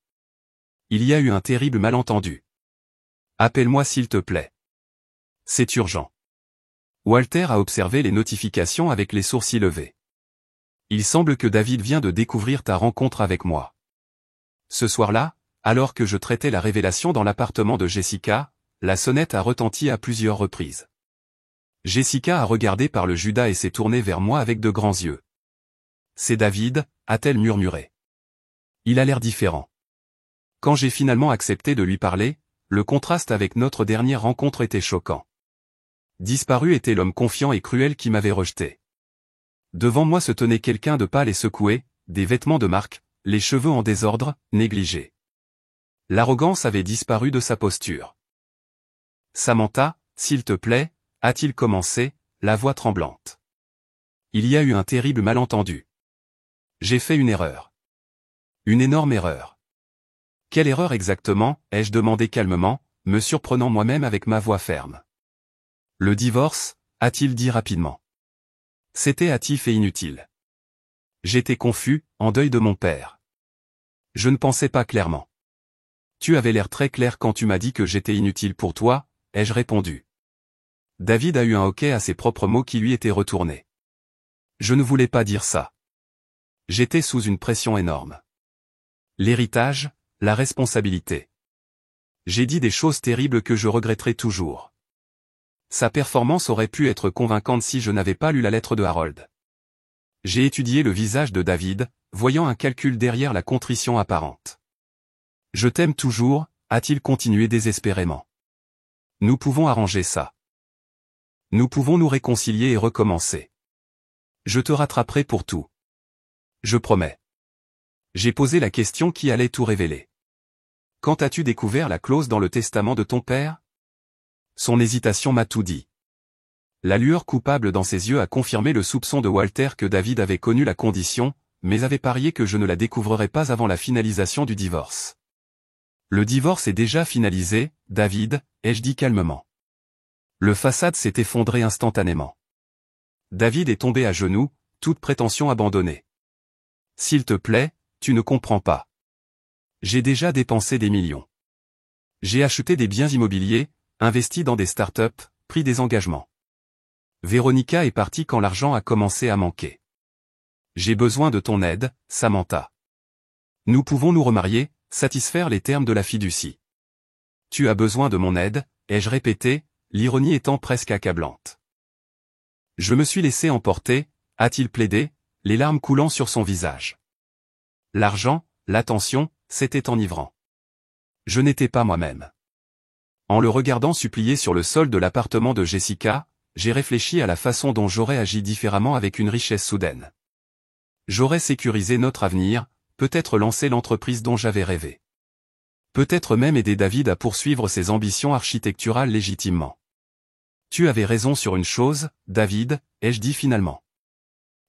Il y a eu un terrible malentendu. Appelle-moi s'il te plaît. C'est urgent. Walter a observé les notifications avec les sourcils levés. Il semble que David vient de découvrir ta rencontre avec moi. Ce soir-là, alors que je traitais la révélation dans l'appartement de Jessica, la sonnette a retenti à plusieurs reprises. Jessica a regardé par le Judas et s'est tournée vers moi avec de grands yeux. C'est David, a-t-elle murmuré. Il a l'air différent. Quand j'ai finalement accepté de lui parler, le contraste avec notre dernière rencontre était choquant. Disparu était l'homme confiant et cruel qui m'avait rejeté. Devant moi se tenait quelqu'un de pâle et secoué, des vêtements de marque, les cheveux en désordre, négligés. L'arrogance avait disparu de sa posture. Samantha, s'il te plaît, a-t-il commencé, la voix tremblante. Il y a eu un terrible malentendu. J'ai fait une erreur. Une énorme erreur. Quelle erreur exactement, ai-je demandé calmement, me surprenant moi-même avec ma voix ferme. Le divorce, a-t-il dit rapidement. C'était hâtif et inutile. J'étais confus, en deuil de mon père. Je ne pensais pas clairement. Tu avais l'air très clair quand tu m'as dit que j'étais inutile pour toi, ai-je répondu. David a eu un hoquet à ses propres mots qui lui étaient retournés. Je ne voulais pas dire ça. J'étais sous une pression énorme. L'héritage, la responsabilité. J'ai dit des choses terribles que je regretterai toujours. Sa performance aurait pu être convaincante si je n'avais pas lu la lettre de Harold. J'ai étudié le visage de David, voyant un calcul derrière la contrition apparente. Je t'aime toujours, a-t-il continué désespérément. Nous pouvons arranger ça. Nous pouvons nous réconcilier et recommencer. Je te rattraperai pour tout. Je promets. J'ai posé la question qui allait tout révéler. Quand as-tu découvert la clause dans le testament de ton père? Son hésitation m'a tout dit. La lueur coupable dans ses yeux a confirmé le soupçon de Walter que David avait connu la condition, mais avait parié que je ne la découvrirais pas avant la finalisation du divorce. Le divorce est déjà finalisé, David, ai-je dit calmement. Le façade s'est effondré instantanément. David est tombé à genoux, toute prétention abandonnée. S'il te plaît, tu ne comprends pas. J'ai déjà dépensé des millions. J'ai acheté des biens immobiliers, investi dans des start-up, pris des engagements. Véronica est partie quand l'argent a commencé à manquer. J'ai besoin de ton aide, Samantha. Nous pouvons nous remarier, satisfaire les termes de la fiducie. Tu as besoin de mon aide, ai-je répété, l'ironie étant presque accablante. Je me suis laissé emporter, a-t-il plaidé, les larmes coulant sur son visage. L'argent, l'attention, c'était enivrant. Je n'étais pas moi-même. En le regardant supplier sur le sol de l'appartement de Jessica, j'ai réfléchi à la façon dont j'aurais agi différemment avec une richesse soudaine. J'aurais sécurisé notre avenir, peut-être lancé l'entreprise dont j'avais rêvé. Peut-être même aider David à poursuivre ses ambitions architecturales légitimement. Tu avais raison sur une chose, David, ai-je dit finalement.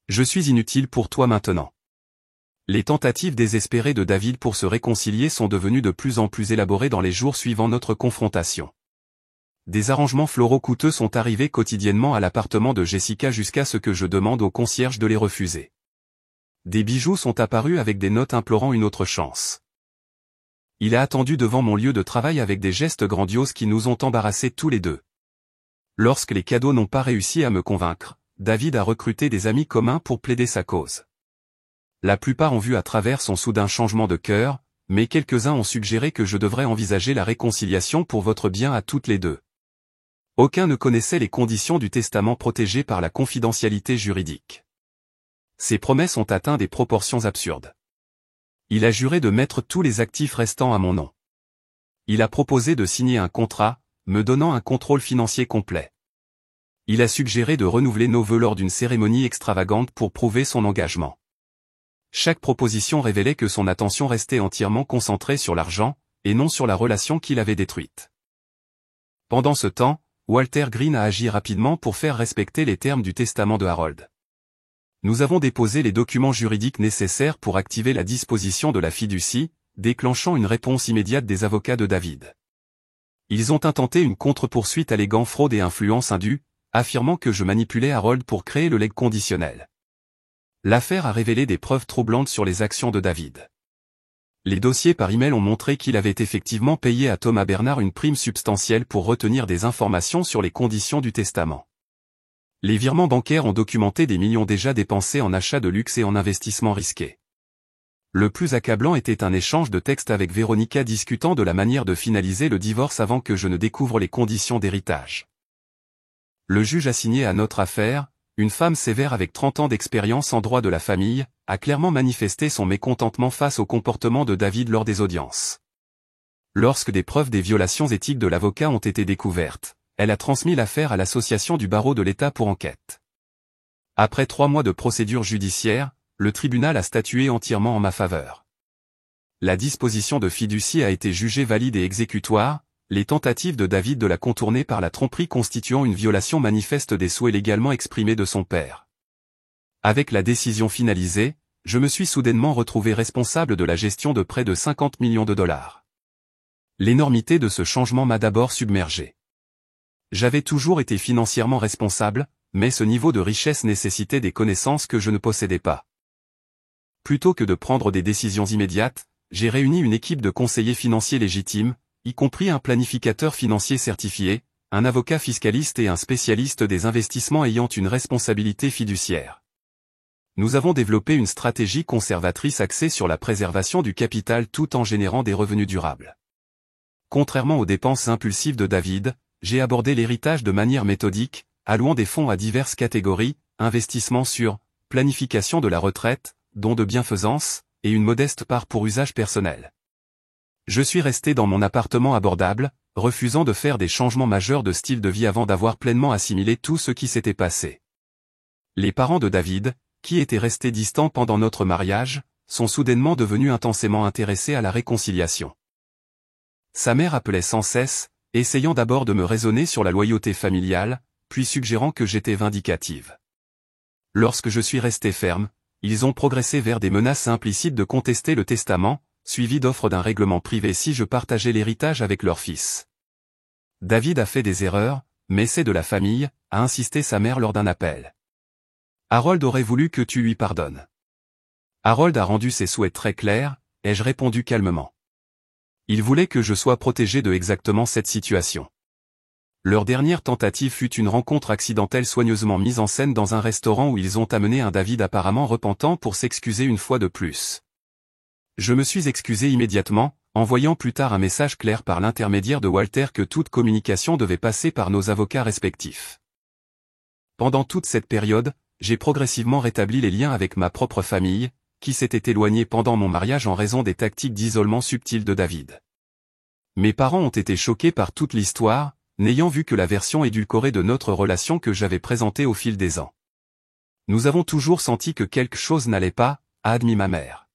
Je suis inutile pour toi maintenant. Les tentatives désespérées de David pour se réconcilier sont devenues de plus en plus élaborées dans les jours suivant notre confrontation. Des arrangements floraux coûteux sont arrivés quotidiennement à l'appartement de Jessica jusqu'à ce que je demande au concierge de les refuser. Des bijoux sont apparus avec des notes implorant une autre chance. Il a attendu devant mon lieu de travail avec des gestes grandioses qui nous ont embarrassés tous les deux. Lorsque les cadeaux n'ont pas réussi à me convaincre, David a recruté des amis communs pour plaider sa cause. La plupart ont vu à travers son soudain changement de cœur, mais quelques-uns ont suggéré que je devrais envisager la réconciliation pour votre bien à toutes les deux. Aucun ne connaissait les conditions du testament protégé par la confidentialité juridique. Ces promesses ont atteint des proportions absurdes. Il a juré de mettre tous les actifs restants à mon nom. Il a proposé de signer un contrat, me donnant un contrôle financier complet. Il a suggéré de renouveler nos vœux lors d'une cérémonie extravagante pour prouver son engagement. Chaque proposition révélait que son attention restait entièrement concentrée sur l'argent, et non sur la relation qu'il avait détruite. Pendant ce temps, Walter Green a agi rapidement pour faire respecter les termes du testament de Harold. Nous avons déposé les documents juridiques nécessaires pour activer la disposition de la fiducie, déclenchant une réponse immédiate des avocats de David. Ils ont intenté une contre-poursuite alléguant fraude et influence indue, affirmant que je manipulais Harold pour créer le legs conditionnel. L'affaire a révélé des preuves troublantes sur les actions de David. Les dossiers par email ont montré qu'il avait effectivement payé à Thomas Bernard une prime substantielle pour retenir des informations sur les conditions du testament. Les virements bancaires ont documenté des millions déjà dépensés en achats de luxe et en investissements risqués. Le plus accablant était un échange de textes avec Véronica discutant de la manière de finaliser le divorce avant que je ne découvre les conditions d'héritage. Le juge assigné à notre affaire, une femme sévère avec 30 ans d'expérience en droit de la famille, a clairement manifesté son mécontentement face au comportement de David lors des audiences. Lorsque des preuves des violations éthiques de l'avocat ont été découvertes, elle a transmis l'affaire à l'association du barreau de l'État pour enquête. Après 3 mois de procédure judiciaire, le tribunal a statué entièrement en ma faveur. La disposition de fiducie a été jugée valide et exécutoire, les tentatives de David de la contourner par la tromperie constituant une violation manifeste des souhaits légalement exprimés de son père. Avec la décision finalisée, je me suis soudainement retrouvé responsable de la gestion de près de 50 millions de dollars. L'énormité de ce changement m'a d'abord submergé. J'avais toujours été financièrement responsable, mais ce niveau de richesse nécessitait des connaissances que je ne possédais pas. Plutôt que de prendre des décisions immédiates, j'ai réuni une équipe de conseillers financiers légitimes, y compris un planificateur financier certifié, un avocat fiscaliste et un spécialiste des investissements ayant une responsabilité fiduciaire. Nous avons développé une stratégie conservatrice axée sur la préservation du capital tout en générant des revenus durables. Contrairement aux dépenses impulsives de David, j'ai abordé l'héritage de manière méthodique, allouant des fonds à diverses catégories, investissement sur, planification de la retraite, dons de bienfaisance, et une modeste part pour usage personnel. Je suis resté dans mon appartement abordable, refusant de faire des changements majeurs de style de vie avant d'avoir pleinement assimilé tout ce qui s'était passé. Les parents de David, qui étaient restés distants pendant notre mariage, sont soudainement devenus intensément intéressés à la réconciliation. Sa mère appelait sans cesse, essayant d'abord de me raisonner sur la loyauté familiale, puis suggérant que j'étais vindicative. Lorsque je suis resté ferme, ils ont progressé vers des menaces implicites de contester le testament, suivies d'offres d'un règlement privé si je partageais l'héritage avec leur fils. David a fait des erreurs, mais c'est de la famille, a insisté sa mère lors d'un appel. Harold aurait voulu que tu lui pardonnes. Harold a rendu ses souhaits très clairs, ai-je répondu calmement. Il voulait que je sois protégé de exactement cette situation. Leur dernière tentative fut une rencontre accidentelle soigneusement mise en scène dans un restaurant où ils ont amené un David apparemment repentant pour s'excuser une fois de plus. Je me suis excusé immédiatement, envoyant plus tard un message clair par l'intermédiaire de Walter que toute communication devait passer par nos avocats respectifs. Pendant toute cette période, j'ai progressivement rétabli les liens avec ma propre famille, qui s'était éloignée pendant mon mariage en raison des tactiques d'isolement subtiles de David. Mes parents ont été choqués par toute l'histoire, n'ayant vu que la version édulcorée de notre relation que j'avais présentée au fil des ans. Nous avons toujours senti que quelque chose n'allait pas, a admis ma mère.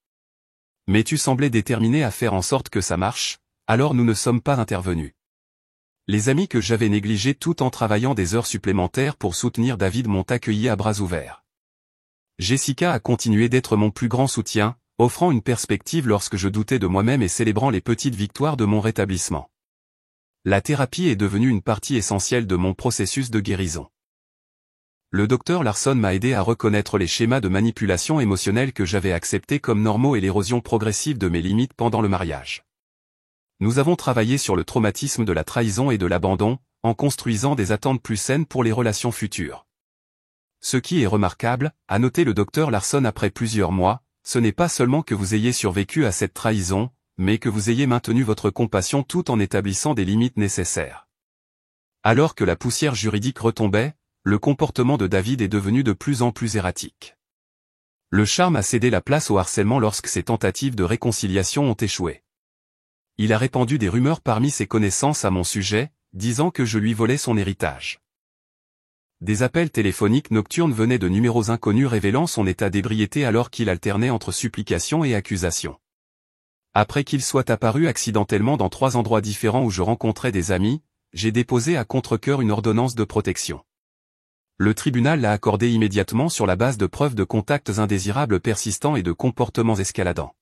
Mais tu semblais déterminé à faire en sorte que ça marche, alors nous ne sommes pas intervenus. Les amis que j'avais négligés tout en travaillant des heures supplémentaires pour soutenir David m'ont accueilli à bras ouverts. Jessica a continué d'être mon plus grand soutien, offrant une perspective lorsque je doutais de moi-même et célébrant les petites victoires de mon rétablissement. La thérapie est devenue une partie essentielle de mon processus de guérison. Le docteur Larson m'a aidé à reconnaître les schémas de manipulation émotionnelle que j'avais acceptés comme normaux et l'érosion progressive de mes limites pendant le mariage. Nous avons travaillé sur le traumatisme de la trahison et de l'abandon, en construisant des attentes plus saines pour les relations futures. Ce qui est remarquable, a noté le docteur Larson après plusieurs mois, ce n'est pas seulement que vous ayez survécu à cette trahison, mais que vous ayez maintenu votre compassion tout en établissant des limites nécessaires. Alors que la poussière juridique retombait, le comportement de David est devenu de plus en plus erratique. Le charme a cédé la place au harcèlement lorsque ses tentatives de réconciliation ont échoué. Il a répandu des rumeurs parmi ses connaissances à mon sujet, disant que je lui volais son héritage. Des appels téléphoniques nocturnes venaient de numéros inconnus révélant son état d'ébriété alors qu'il alternait entre supplications et accusations. Après qu'il soit apparu accidentellement dans 3 endroits différents où je rencontrais des amis, j'ai déposé à contre-cœur une ordonnance de protection. Le tribunal l'a accordée immédiatement sur la base de preuves de contacts indésirables persistants et de comportements escaladants.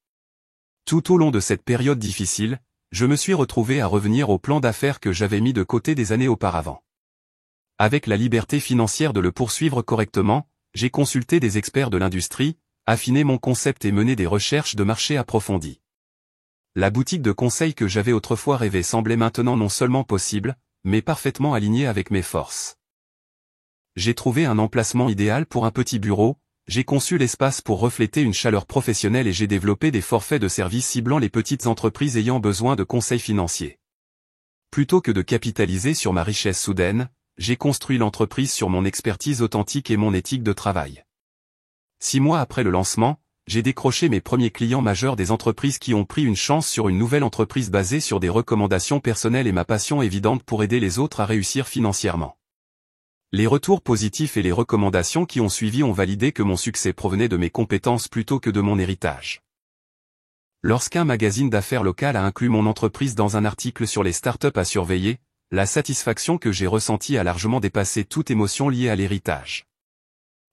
Tout au long de cette période difficile, je me suis retrouvé à revenir au plan d'affaires que j'avais mis de côté des années auparavant. Avec la liberté financière de le poursuivre correctement, j'ai consulté des experts de l'industrie, affiné mon concept et mené des recherches de marché approfondies. La boutique de conseil que j'avais autrefois rêvé semblait maintenant non seulement possible, mais parfaitement alignée avec mes forces. J'ai trouvé un emplacement idéal pour un petit bureau, j'ai conçu l'espace pour refléter une chaleur professionnelle et j'ai développé des forfaits de services ciblant les petites entreprises ayant besoin de conseils financiers. Plutôt que de capitaliser sur ma richesse soudaine, j'ai construit l'entreprise sur mon expertise authentique et mon éthique de travail. 6 mois après le lancement, j'ai décroché mes premiers clients majeurs des entreprises qui ont pris une chance sur une nouvelle entreprise basée sur des recommandations personnelles et ma passion évidente pour aider les autres à réussir financièrement. Les retours positifs et les recommandations qui ont suivi ont validé que mon succès provenait de mes compétences plutôt que de mon héritage. Lorsqu'un magazine d'affaires local a inclus mon entreprise dans un article sur les startups à surveiller, la satisfaction que j'ai ressentie a largement dépassé toute émotion liée à l'héritage.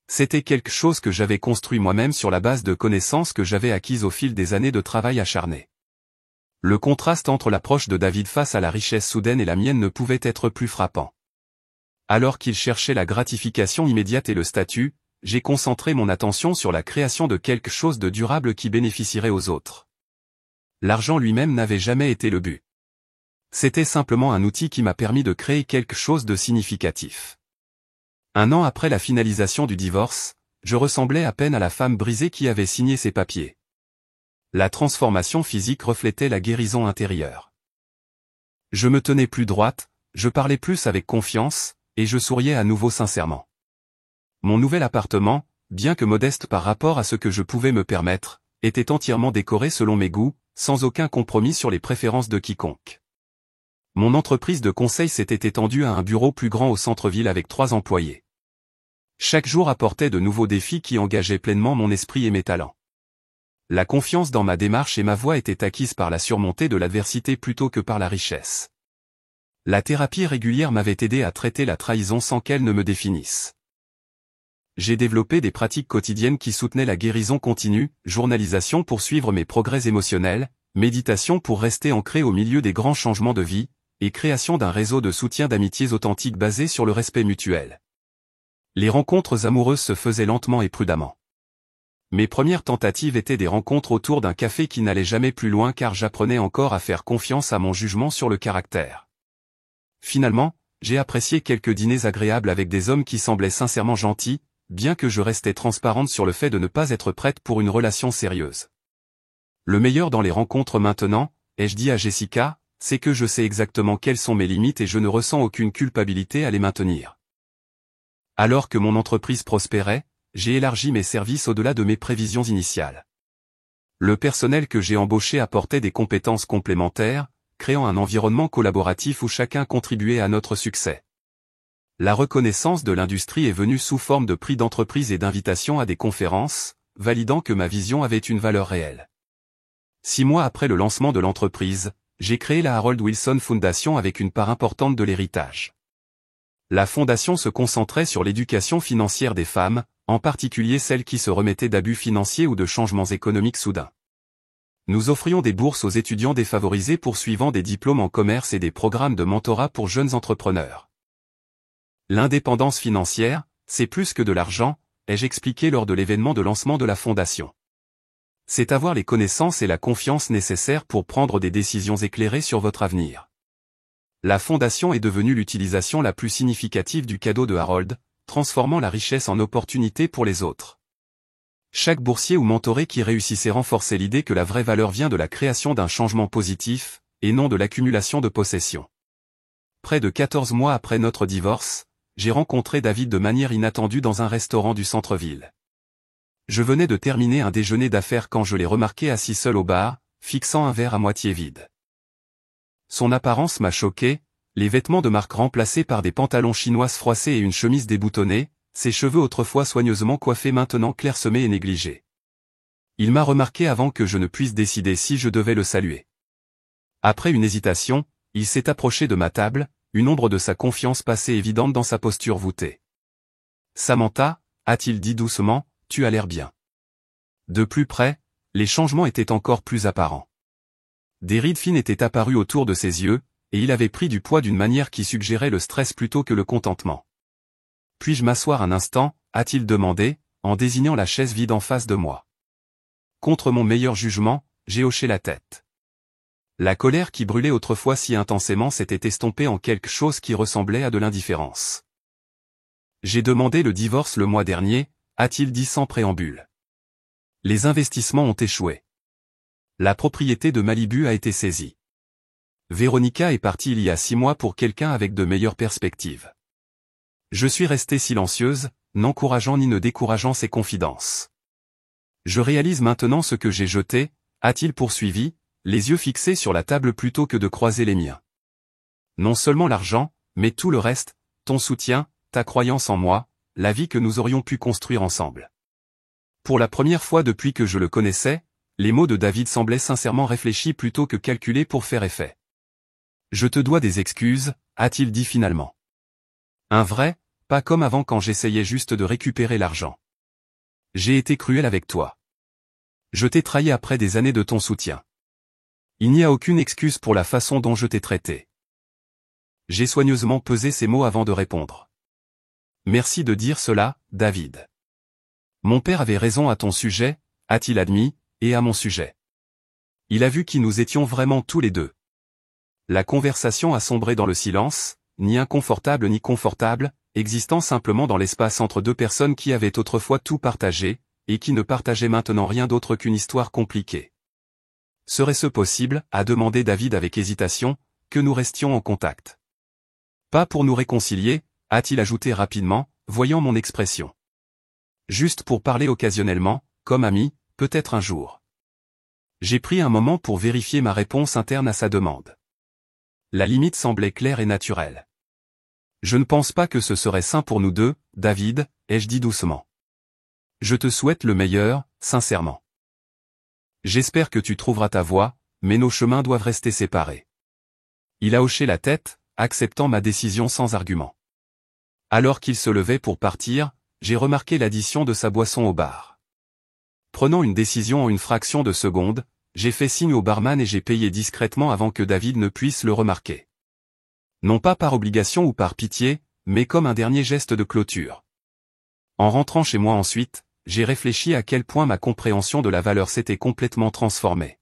C'était quelque chose que j'avais construit moi-même sur la base de connaissances que j'avais acquises au fil des années de travail acharné. Le contraste entre l'approche de David face à la richesse soudaine et la mienne ne pouvait être plus frappant. Alors qu'il cherchait la gratification immédiate et le statut, j'ai concentré mon attention sur la création de quelque chose de durable qui bénéficierait aux autres. L'argent lui-même n'avait jamais été le but. C'était simplement un outil qui m'a permis de créer quelque chose de significatif. 1 an après la finalisation du divorce, je ressemblais à peine à la femme brisée qui avait signé ses papiers. La transformation physique reflétait la guérison intérieure. Je me tenais plus droite, je parlais plus avec confiance, et je souriais à nouveau sincèrement. Mon nouvel appartement, bien que modeste par rapport à ce que je pouvais me permettre, était entièrement décoré selon mes goûts, sans aucun compromis sur les préférences de quiconque. Mon entreprise de conseil s'était étendue à un bureau plus grand au centre-ville avec 3 employés. Chaque jour apportait de nouveaux défis qui engageaient pleinement mon esprit et mes talents. La confiance dans ma démarche et ma voix était acquise par la surmontée de l'adversité plutôt que par la richesse. La thérapie régulière m'avait aidé à traiter la trahison sans qu'elle ne me définisse. J'ai développé des pratiques quotidiennes qui soutenaient la guérison continue, journalisation pour suivre mes progrès émotionnels, méditation pour rester ancré au milieu des grands changements de vie, et création d'un réseau de soutien d'amitiés authentiques basé sur le respect mutuel. Les rencontres amoureuses se faisaient lentement et prudemment. Mes premières tentatives étaient des rencontres autour d'un café qui n'allait jamais plus loin car j'apprenais encore à faire confiance à mon jugement sur le caractère. Finalement, j'ai apprécié quelques dîners agréables avec des hommes qui semblaient sincèrement gentils, bien que je restais transparente sur le fait de ne pas être prête pour une relation sérieuse. Le meilleur dans les rencontres maintenant, ai-je dit à Jessica, c'est que je sais exactement quelles sont mes limites et je ne ressens aucune culpabilité à les maintenir. Alors que mon entreprise prospérait, j'ai élargi mes services au-delà de mes prévisions initiales. Le personnel que j'ai embauché apportait des compétences complémentaires, créant un environnement collaboratif où chacun contribuait à notre succès. La reconnaissance de l'industrie est venue sous forme de prix d'entreprise et d'invitations à des conférences, validant que ma vision avait une valeur réelle. 6 mois après le lancement de l'entreprise, j'ai créé la Harold Wilson Foundation avec une part importante de l'héritage. La fondation se concentrait sur l'éducation financière des femmes, en particulier celles qui se remettaient d'abus financiers ou de changements économiques soudains. Nous offrions des bourses aux étudiants défavorisés poursuivant des diplômes en commerce et des programmes de mentorat pour jeunes entrepreneurs. L'indépendance financière, c'est plus que de l'argent, ai-je expliqué lors de l'événement de lancement de la fondation. C'est avoir les connaissances et la confiance nécessaires pour prendre des décisions éclairées sur votre avenir. La fondation est devenue l'utilisation la plus significative du cadeau de Harold, transformant la richesse en opportunité pour les autres. Chaque boursier ou mentoré qui réussissait renforçait l'idée que la vraie valeur vient de la création d'un changement positif, et non de l'accumulation de possessions. Près de 14 mois après notre divorce, j'ai rencontré David de manière inattendue dans un restaurant du centre-ville. Je venais de terminer un déjeuner d'affaires quand je l'ai remarqué assis seul au bar, fixant un verre à moitié vide. Son apparence m'a choqué, les vêtements de marque remplacés par des pantalons chinoises froissés et une chemise déboutonnée, ses cheveux autrefois soigneusement coiffés maintenant clairsemés et négligés. Il m'a remarqué avant que je ne puisse décider si je devais le saluer. Après une hésitation, il s'est approché de ma table, une ombre de sa confiance passée évidente dans sa posture voûtée. « Samantha » a-t-il dit doucement, « tu as l'air bien. » De plus près, les changements étaient encore plus apparents. Des rides fines étaient apparues autour de ses yeux, et il avait pris du poids d'une manière qui suggérait le stress plutôt que le contentement. « Puis-je m'asseoir un instant » a-t-il demandé, en désignant la chaise vide en face de moi. Contre mon meilleur jugement, j'ai hoché la tête. La colère qui brûlait autrefois si intensément s'était estompée en quelque chose qui ressemblait à de l'indifférence. « J'ai demandé le divorce le mois dernier » a-t-il dit sans préambule. Les investissements ont échoué. La propriété de Malibu a été saisie. Véronica est partie il y a 6 mois pour quelqu'un avec de meilleures perspectives. Je suis restée silencieuse, n'encourageant ni ne décourageant ses confidences. Je réalise maintenant ce que j'ai jeté, a-t-il poursuivi, les yeux fixés sur la table plutôt que de croiser les miens. Non seulement l'argent, mais tout le reste, ton soutien, ta croyance en moi, la vie que nous aurions pu construire ensemble. Pour la première fois depuis que je le connaissais, les mots de David semblaient sincèrement réfléchis plutôt que calculés pour faire effet. Je te dois des excuses, a-t-il dit finalement. Un vrai, pas comme avant quand j'essayais juste de récupérer l'argent. J'ai été cruel avec toi. Je t'ai trahi après des années de ton soutien. Il n'y a aucune excuse pour la façon dont je t'ai traité. J'ai soigneusement pesé ces mots avant de répondre. Merci de dire cela, David. Mon père avait raison à ton sujet, a-t-il admis, et à mon sujet. Il a vu qui nous étions vraiment tous les deux. La conversation a sombré dans le silence, ni inconfortable ni confortable, existant simplement dans l'espace entre deux personnes qui avaient autrefois tout partagé, et qui ne partageaient maintenant rien d'autre qu'une histoire compliquée. Serait-ce possible, a demandé David avec hésitation, que nous restions en contact? Pas pour nous réconcilier, a-t-il ajouté rapidement, voyant mon expression. Juste pour parler occasionnellement, comme ami, peut-être un jour. J'ai pris un moment pour vérifier ma réponse interne à sa demande. La limite semblait claire et naturelle. Je ne pense pas que ce serait sain pour nous deux, David, ai-je dit doucement. Je te souhaite le meilleur, sincèrement. J'espère que tu trouveras ta voie, mais nos chemins doivent rester séparés. Il a hoché la tête, acceptant ma décision sans argument. Alors qu'il se levait pour partir, j'ai remarqué l'addition de sa boisson au bar. Prenant une décision en une fraction de seconde, j'ai fait signe au barman et j'ai payé discrètement avant que David ne puisse le remarquer. Non pas par obligation ou par pitié, mais comme un dernier geste de clôture. En rentrant chez moi ensuite, j'ai réfléchi à quel point ma compréhension de la valeur s'était complètement transformée.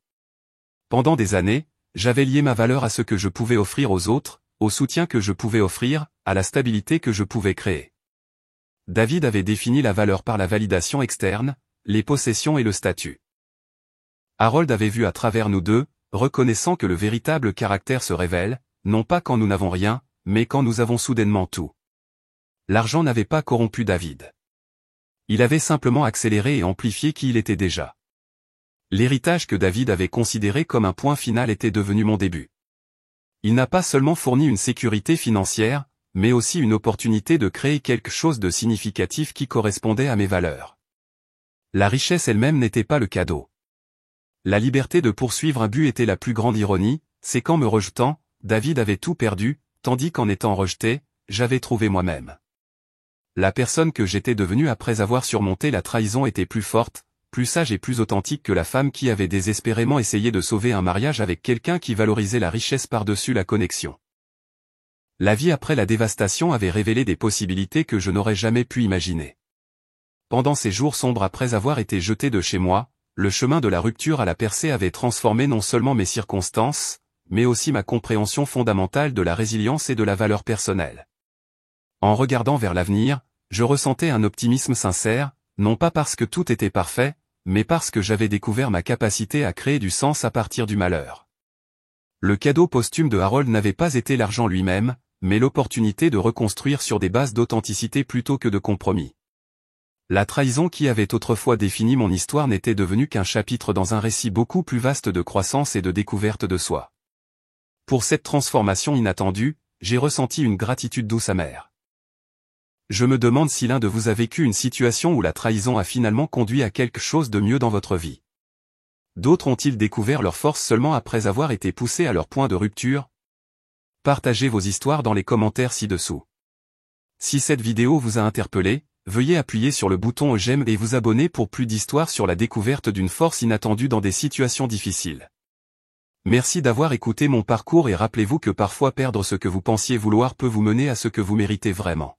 Pendant des années, j'avais lié ma valeur à ce que je pouvais offrir aux autres, au soutien que je pouvais offrir, à la stabilité que je pouvais créer. David avait défini la valeur par la validation externe, les possessions et le statut. Harold avait vu à travers nous deux, reconnaissant que le véritable caractère se révèle, non pas quand nous n'avons rien, mais quand nous avons soudainement tout. L'argent n'avait pas corrompu David. Il avait simplement accéléré et amplifié qui il était déjà. L'héritage que David avait considéré comme un point final était devenu mon début. Il n'a pas seulement fourni une sécurité financière, mais aussi une opportunité de créer quelque chose de significatif qui correspondait à mes valeurs. La richesse elle-même n'était pas le cadeau. La liberté de poursuivre un but était la plus grande ironie, c'est qu'en me rejetant, David avait tout perdu, tandis qu'en étant rejeté, j'avais trouvé moi-même. La personne que j'étais devenue après avoir surmonté la trahison était plus forte, plus sage et plus authentique que la femme qui avait désespérément essayé de sauver un mariage avec quelqu'un qui valorisait la richesse par-dessus la connexion. La vie après la dévastation avait révélé des possibilités que je n'aurais jamais pu imaginer. Pendant ces jours sombres après avoir été jeté de chez moi, le chemin de la rupture à la percée avait transformé non seulement mes circonstances, mais aussi ma compréhension fondamentale de la résilience et de la valeur personnelle. En regardant vers l'avenir, je ressentais un optimisme sincère, non pas parce que tout était parfait, mais parce que j'avais découvert ma capacité à créer du sens à partir du malheur. Le cadeau posthume de Harold n'avait pas été l'argent lui-même, mais l'opportunité de reconstruire sur des bases d'authenticité plutôt que de compromis. La trahison qui avait autrefois défini mon histoire n'était devenue qu'un chapitre dans un récit beaucoup plus vaste de croissance et de découverte de soi. Pour cette transformation inattendue, j'ai ressenti une gratitude douce amère. Je me demande si l'un de vous a vécu une situation où la trahison a finalement conduit à quelque chose de mieux dans votre vie. D'autres ont-ils découvert leur force seulement après avoir été poussés à leur point de rupture? Partagez vos histoires dans les commentaires ci-dessous. Si cette vidéo vous a interpellé, veuillez appuyer sur le bouton j'aime et vous abonner pour plus d'histoires sur la découverte d'une force inattendue dans des situations difficiles. Merci d'avoir écouté mon parcours et rappelez-vous que parfois perdre ce que vous pensiez vouloir peut vous mener à ce que vous méritez vraiment.